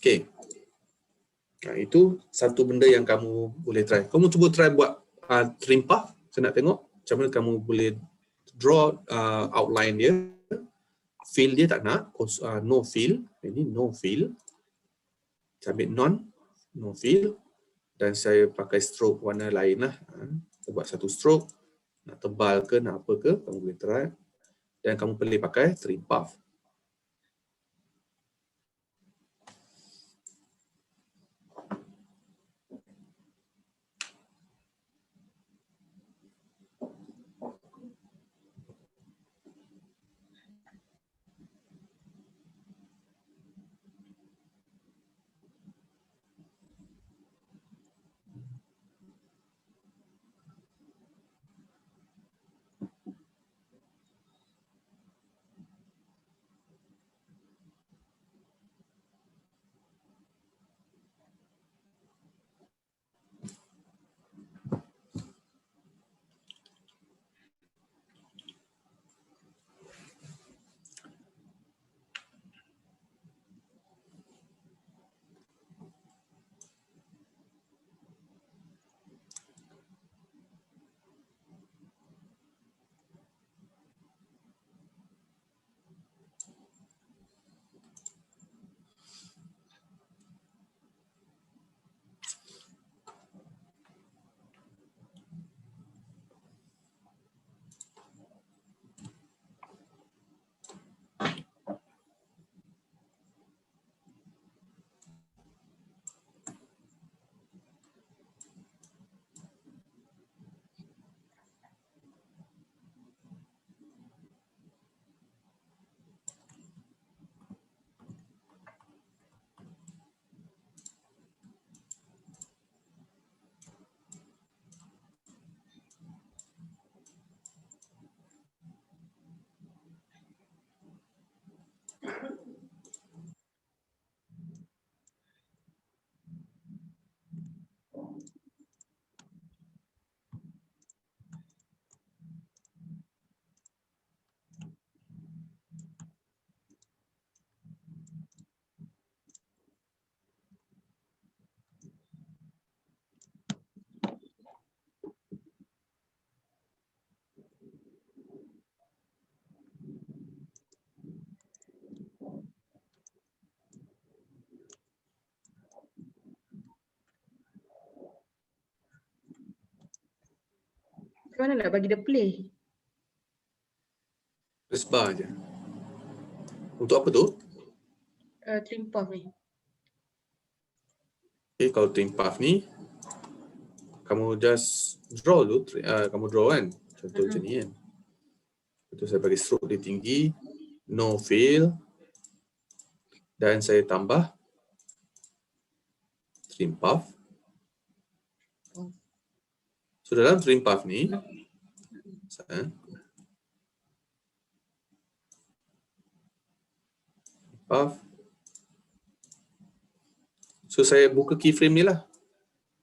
Okay. Itu satu benda yang kamu boleh try. Kamu cuba try buat trim path. Saya nak tengok macam mana kamu boleh draw outline dia. Fill dia tak nak. No fill. Ini no fill. Saya ambil no fill. Dan saya pakai stroke warna lain lah. Saya buat satu stroke. Nak tebal ke, nak apa ke, kamu boleh try. Dan kamu boleh pakai trim path. Macam mana nak bagi dia play? Press bar je. Untuk apa tu? Trim path ni. Okay, kalau trim path ni, kamu just draw dulu. Kamu draw kan? Contoh macam ni kan. Lepas saya bagi stroke dia tinggi. No fill. Dan saya tambah trim path. So dalam trim path ni, path. So saya buka keyframe ni lah.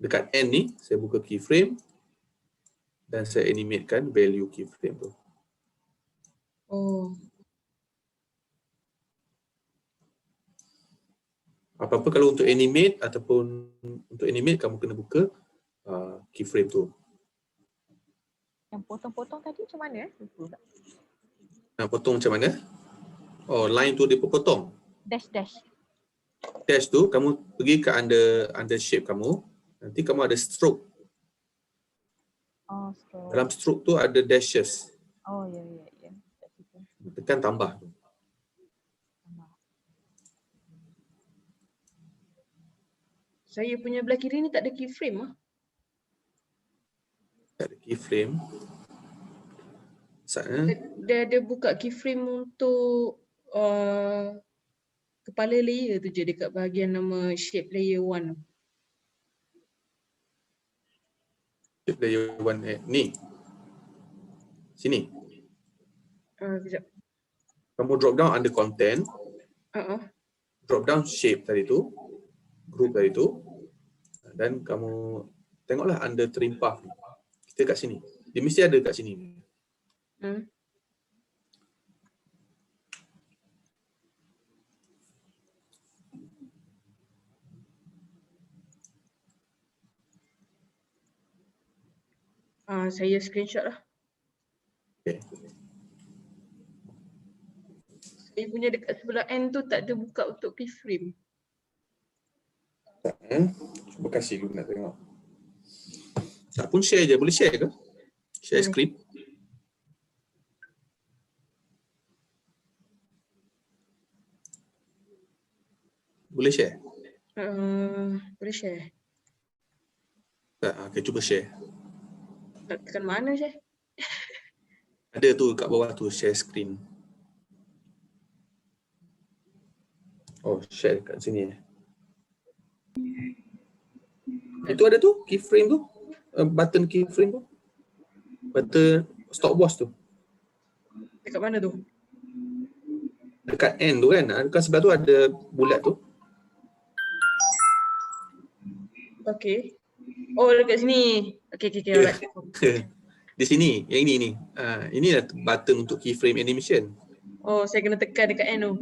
Dekat end ni, saya buka keyframe dan saya animatekan value keyframe tu. Oh. Apa-apa kalau untuk animate ataupun untuk animate kamu kena buka keyframe tu. Yang potong-potong tadi macam mana? Lupa tak? Nak potong macam mana? Oh, line tu dia potong. Dash. Dash tu kamu pergi ke under shape kamu. Nanti kamu ada stroke. Oh, stroke. Dalam stroke tu ada dashes. Oh, ya. Tekan tambah tu. Saya punya belah kiri ni tak ada keyframe ah. Tak ada keyframe. Sana. Dia ada buka keyframe untuk kepala layer tu je dekat bahagian nama shape layer 1 tu. Shape layer 1 ni. Sini. Kejap. Kamu drop down under content. Drop down shape tadi tu. Group tadi tu. Dan kamu tengoklah under trim path ni. Kita kat sini. Dia mesti ada kat sini. Saya screenshot lah. Okay. Saya punya dekat sebelah end tu tak ada buka untuk keyframe. Cuba kasih dulu nak tengok. Tak pun share je. Boleh share ke? Share screen. Boleh share? Boleh share. Tak, okay, cuba share. Nak tekan mana share? Ada tu kat bawah tu share screen. Oh, share kat sini. Itu ada tu keyframe tu. Button keyframe tu. Button stopwatch tu. Dekat mana tu? Dekat end tu kan. Dekat sebelah tu ada bulat tu. Okay. Oh, dekat sini. Okay. Alright. Di sini. Yang ini ni. Inilah button untuk keyframe animation. Oh, saya kena tekan dekat end tu.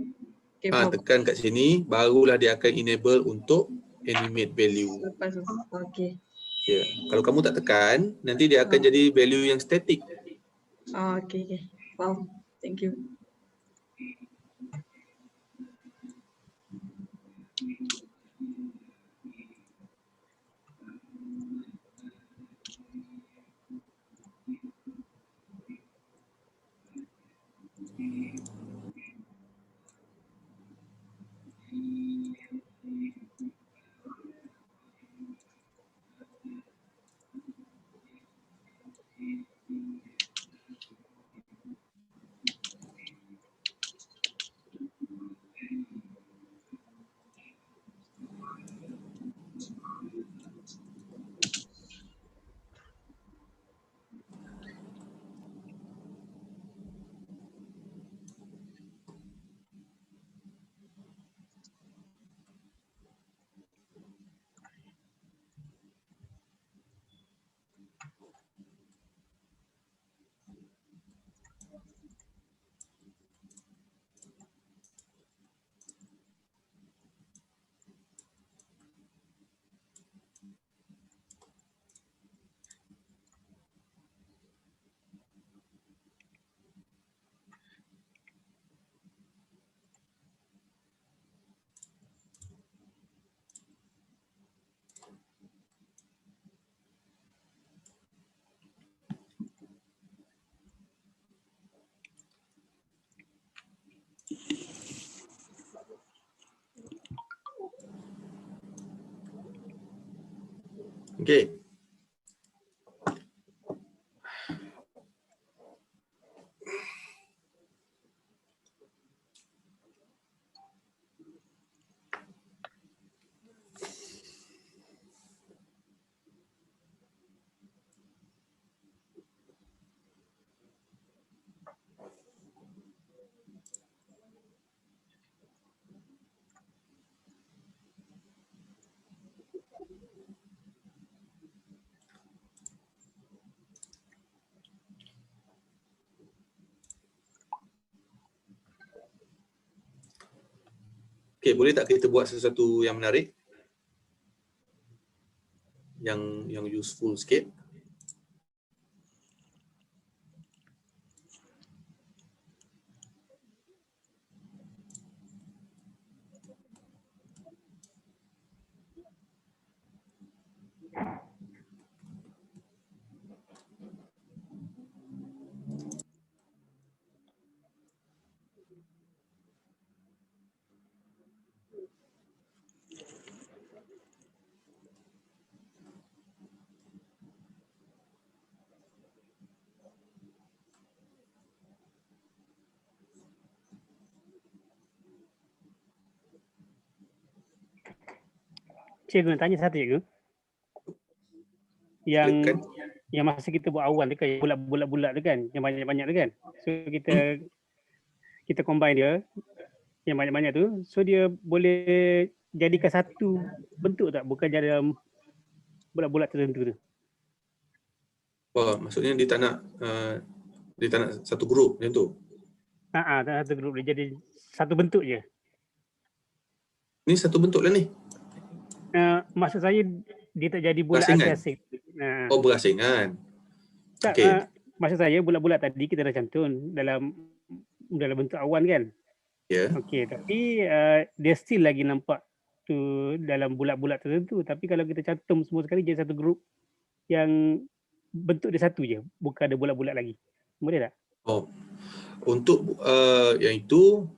Okay, Tekan kat sini. Barulah dia akan enable untuk animate value. lepas tu. Okay. Ya. Kalau kamu tak tekan, nanti dia akan jadi value yang static. Okay. Wow. Thank you. Okey. Okey, boleh tak kita buat sesuatu yang menarik? Yang useful sikit. Cikgu nak tanya satu cikgu. Yang Silakan. yang masa kita buat awal tu kan, yang bulat-bulat tu kan, yang banyak-banyak tu kan. So kita combine dia yang banyak-banyak tu, so dia boleh jadikan satu bentuk tak, bukan dalam bulat-bulat tertentu tu. Oh, maksudnya dia tak nak satu grup macam tu. Tak satu grup, dia jadi satu bentuk je. Ni satu bentuk lah ni. Maksud saya dia tak jadi bulat Berasingan? asing. Oh, berasingan. Tak, okey. maksud saya bulat-bulat tadi kita dah cantun dalam bentuk awan kan. Ya. Okey, tapi dia still lagi nampak tu dalam bulat-bulat tertentu. Tapi kalau kita cantum semua sekali jadi satu grup yang bentuk dia satu je, bukan ada bulat-bulat lagi. Boleh tak? Oh, untuk yang itu,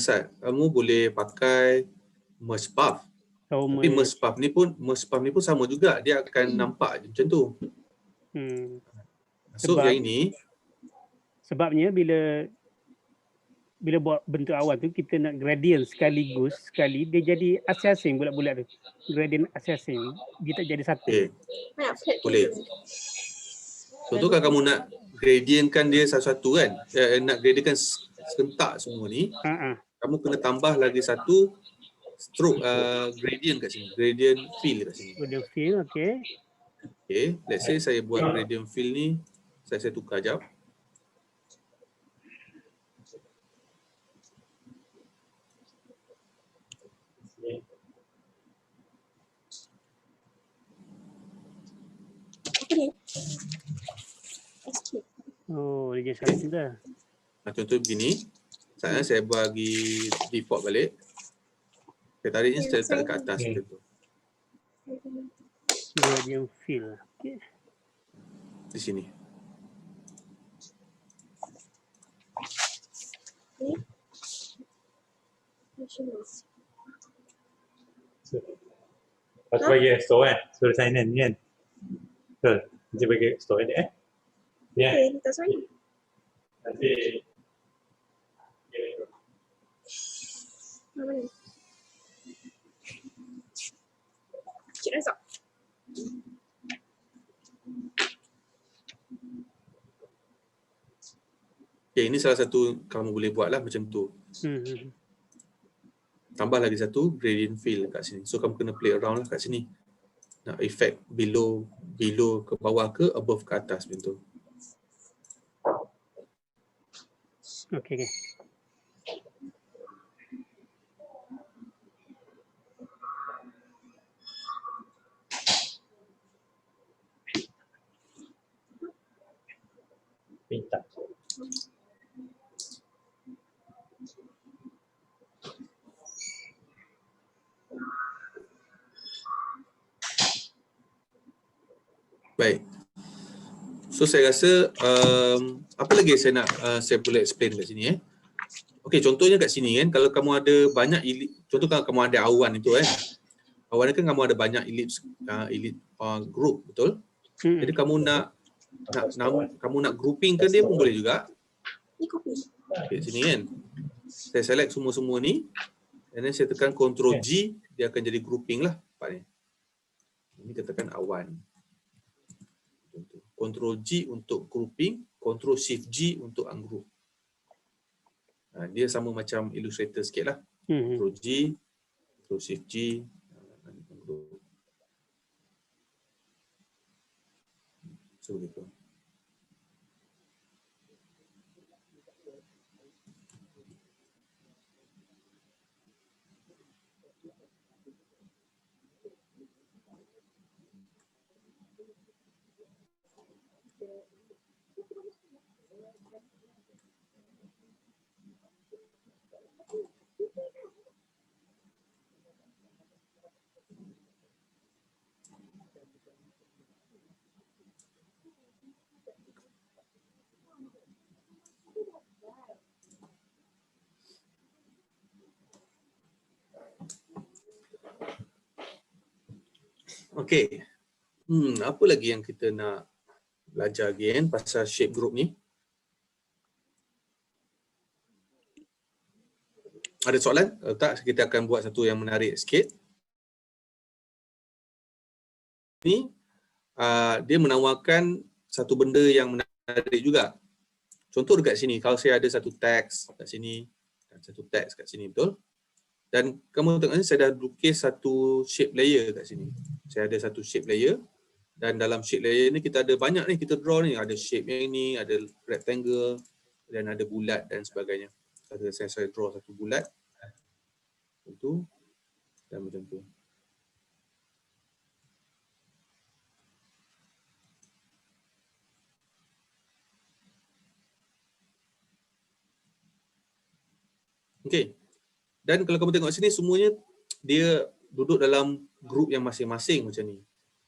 Sat, kamu boleh pakai merge path. Tapi merge path ni pun sama juga, dia akan nampak je macam tu. So yang ini, sebabnya bila buat bentuk awan tu kita nak gradient sekali dia jadi asing-asing bulat-bulat tu. Gradient asing-asing dia tak jadi satu. okay, boleh. Contoh kalau kamu nak gradientkan dia satu-satu kan, nak gradientkan serentak semua ni, kamu kena tambah lagi satu stroke gradient kat sini, gradient fill kat sini. Gradient fill, okey. Okay, let's say saya buat gradient fill ni, saya tukar jap. Oh, dia jadi satu dah. Contoh begini, saya bagi default balik. Saya tariknya saya letak dekat atas macam tu. Gradient fill. Okay. Di sini. Lepas tu bagi store kan, suruh sign in kan. Betul, nanti bagi store edit ya. Okay, tak sign. Nanti Mana? Cik Razak. Okay, ini salah satu kamu boleh buat lah macam tu. Tambah lagi satu gradient fill kat sini. So kamu kena play around lah kat sini. Nak effect below ke bawah ke above ke atas macam tu. Okay. pintar. Baik. So saya rasa apa lagi saya nak saya boleh explain kat sini Okey, contohnya kat sini kan, kalau kamu ada banyak contoh kalau kamu ada awan itu Awan ni kan kamu ada banyak ellipse group, betul? Jadi kamu kamu nak grouping ke dia pun boleh juga. Ni kopi. Okay, sini kan. Saya select semua-semua ni. And then saya tekan Ctrl G, dia akan jadi grouping lah part ni. Ini katakan awan. Ctrl G untuk grouping, Ctrl Shift G untuk ungroup. Dia sama macam Illustrator sikit lah. Ctrl G, Ctrl Shift G. So begitu. Okey. Apa lagi yang kita nak belajar again pasal shape group ni? Ada soalan? Kalau tak, kita akan buat satu yang menarik sikit. Ni dia menawarkan satu benda yang menarik juga. Contoh dekat sini, kalau saya ada satu teks kat sini dan satu teks kat sini, betul? Dan kamu tengok ni saya dah lukis satu shape layer kat sini. Saya ada satu shape layer dan dalam shape layer ni kita ada banyak ni kita draw ni. Ada shape yang ni, ada rectangle dan ada bulat dan sebagainya. Saya draw satu bulat. Itu dan macam tu. Okey. Dan kalau kamu tengok sini semuanya dia duduk dalam group yang masing-masing macam ni.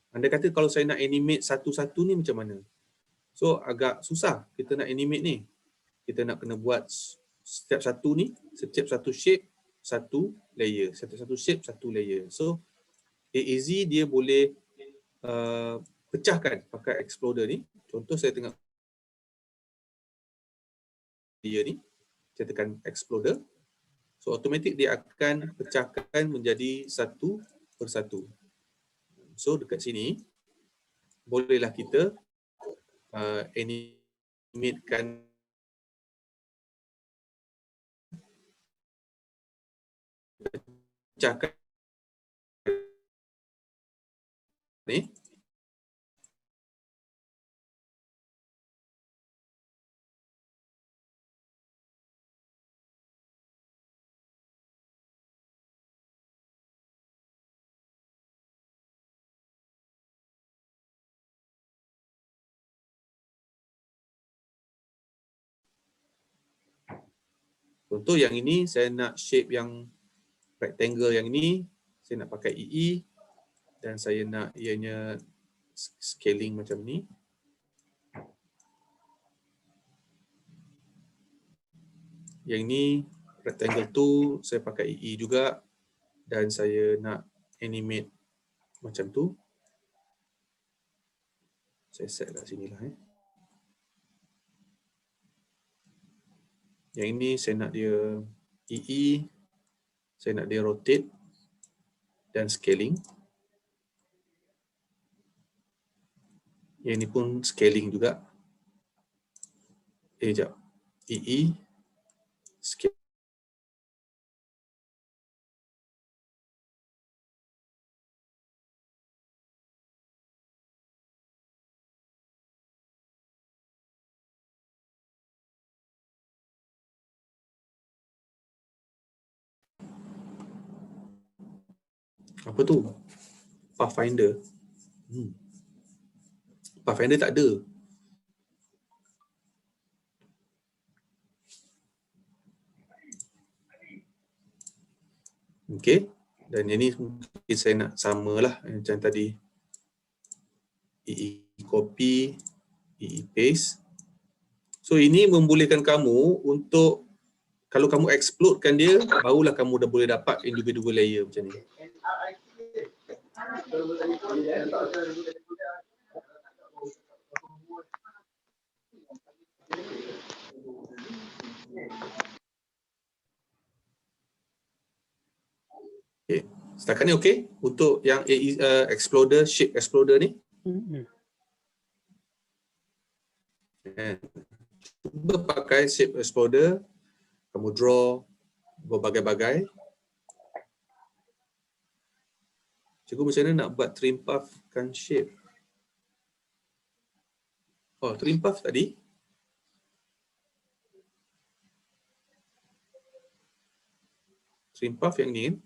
Anda kata kalau saya nak animate satu-satu ni macam mana? So agak susah kita nak animate ni. Kita nak kena buat setiap satu ni, setiap satu shape, satu layer. Setiap satu shape, satu layer. So AAZ dia boleh pecahkan pakai exploder ni. Contoh saya tengok layer ni. Saya tekan exploder. So automatik dia akan pecahkan menjadi satu persatu. So dekat sini bolehlah kita animatekan pecahkan ni. Contoh yang ini saya nak shape yang rectangle yang ini, saya nak pakai EE dan saya nak ianya scaling macam ni. Yang ini rectangle tu saya pakai EE juga dan saya nak animate macam tu. Saya set kat sini lah. Yang ini saya nak dia EE, saya nak dia rotate dan scaling. Yang ini pun scaling juga. Sekejap. EE, scaling. Apa tu? Pathfinder. Pathfinder tak ada. Okey. Dan yang ni mungkin saya nak samalah macam tadi. EE copy, EE paste. So ini membolehkan kamu untuk kalau kamu explode kan dia, barulah kamu dah boleh dapat individual layer macam ni. Okay. Setakat ni okey untuk yang exploder, shape exploder ni. Cuba pakai shape exploder, kamu draw berbagai-bagai. Cikgu macam mana nak buat trim path kan shape? Oh, trim path tadi. Trim path yang ni kan?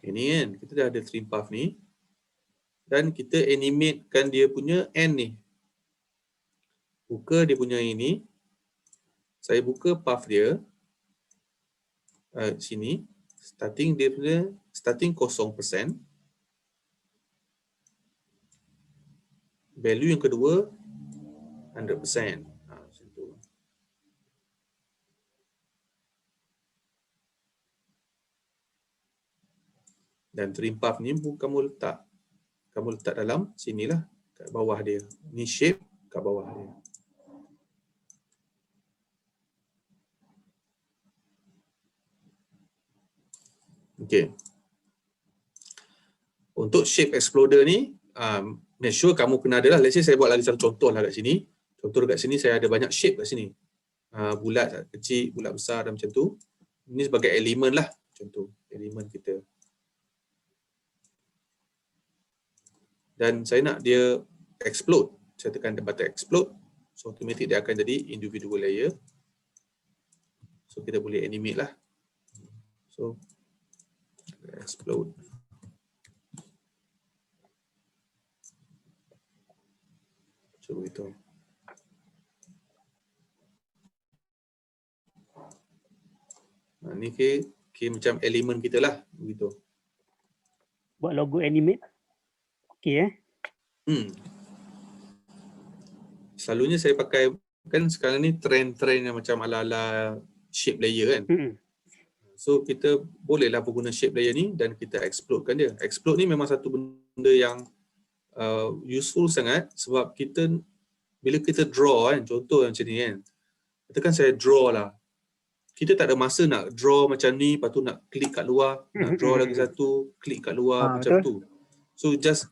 Ini kan, kita dah ada trim path ni. Dan kita animatekan dia punya end ni. Buka dia punya ini. Saya buka path dia. Sini. Starting dia punya, starting 0%. Value yang kedua, 100%. Macam tu. Dan trim path ni pun kamu letak dalam sinilah, kat bawah dia. Ni shape kat bawah dia. Okey. Untuk shape exploder ni, make sure kamu kena ada lah. Let's say saya buat lagi satu contoh lah kat sini. Contoh dekat sini saya ada banyak shape kat sini. Bulat, kecil, bulat besar dan macam tu. Ini sebagai elemen lah. Macam tu, elemen kita. Dan saya nak dia explode. Saya tekan button explode. So automatic dia akan jadi individual layer. So kita boleh animate lah. So explode. Cuba itu. Ni macam elemen kita lah. Begitu. Buat logo animate. Okey Selalunya saya pakai, kan sekarang ni trend-trend yang macam ala-ala shape layer kan. So kita bolehlah guna shape layer ni dan kita explodekan dia. Explode ni memang satu benda yang useful sangat sebab kita bila kita draw kan, contoh macam ni kan. Katakan saya draw lah. Kita tak ada masa nak draw macam ni, lepas tu nak klik kat luar, nak draw lagi satu, klik kat luar macam tu. So just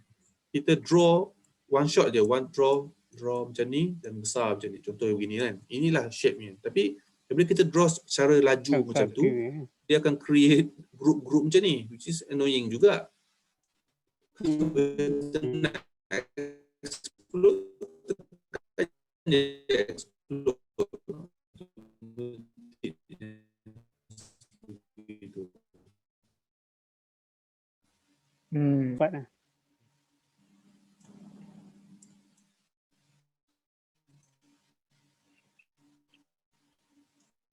kita draw one shot je, one draw macam ni dan besar macam ni. Contoh begini kan. Inilah shape-nya. Tapi bila kita draw secara laju macam tu, dia akan create group-group macam ni, which is annoying juga. Explode.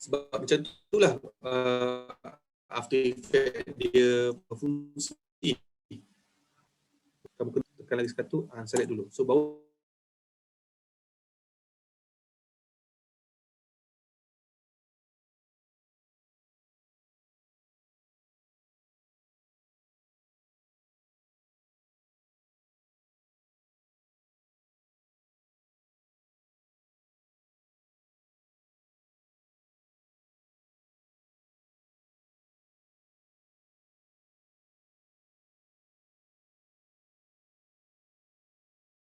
Sebab macam itulah After Effects dia berfungsi. Kamu kena tekan lagi satu, select dulu. So bawah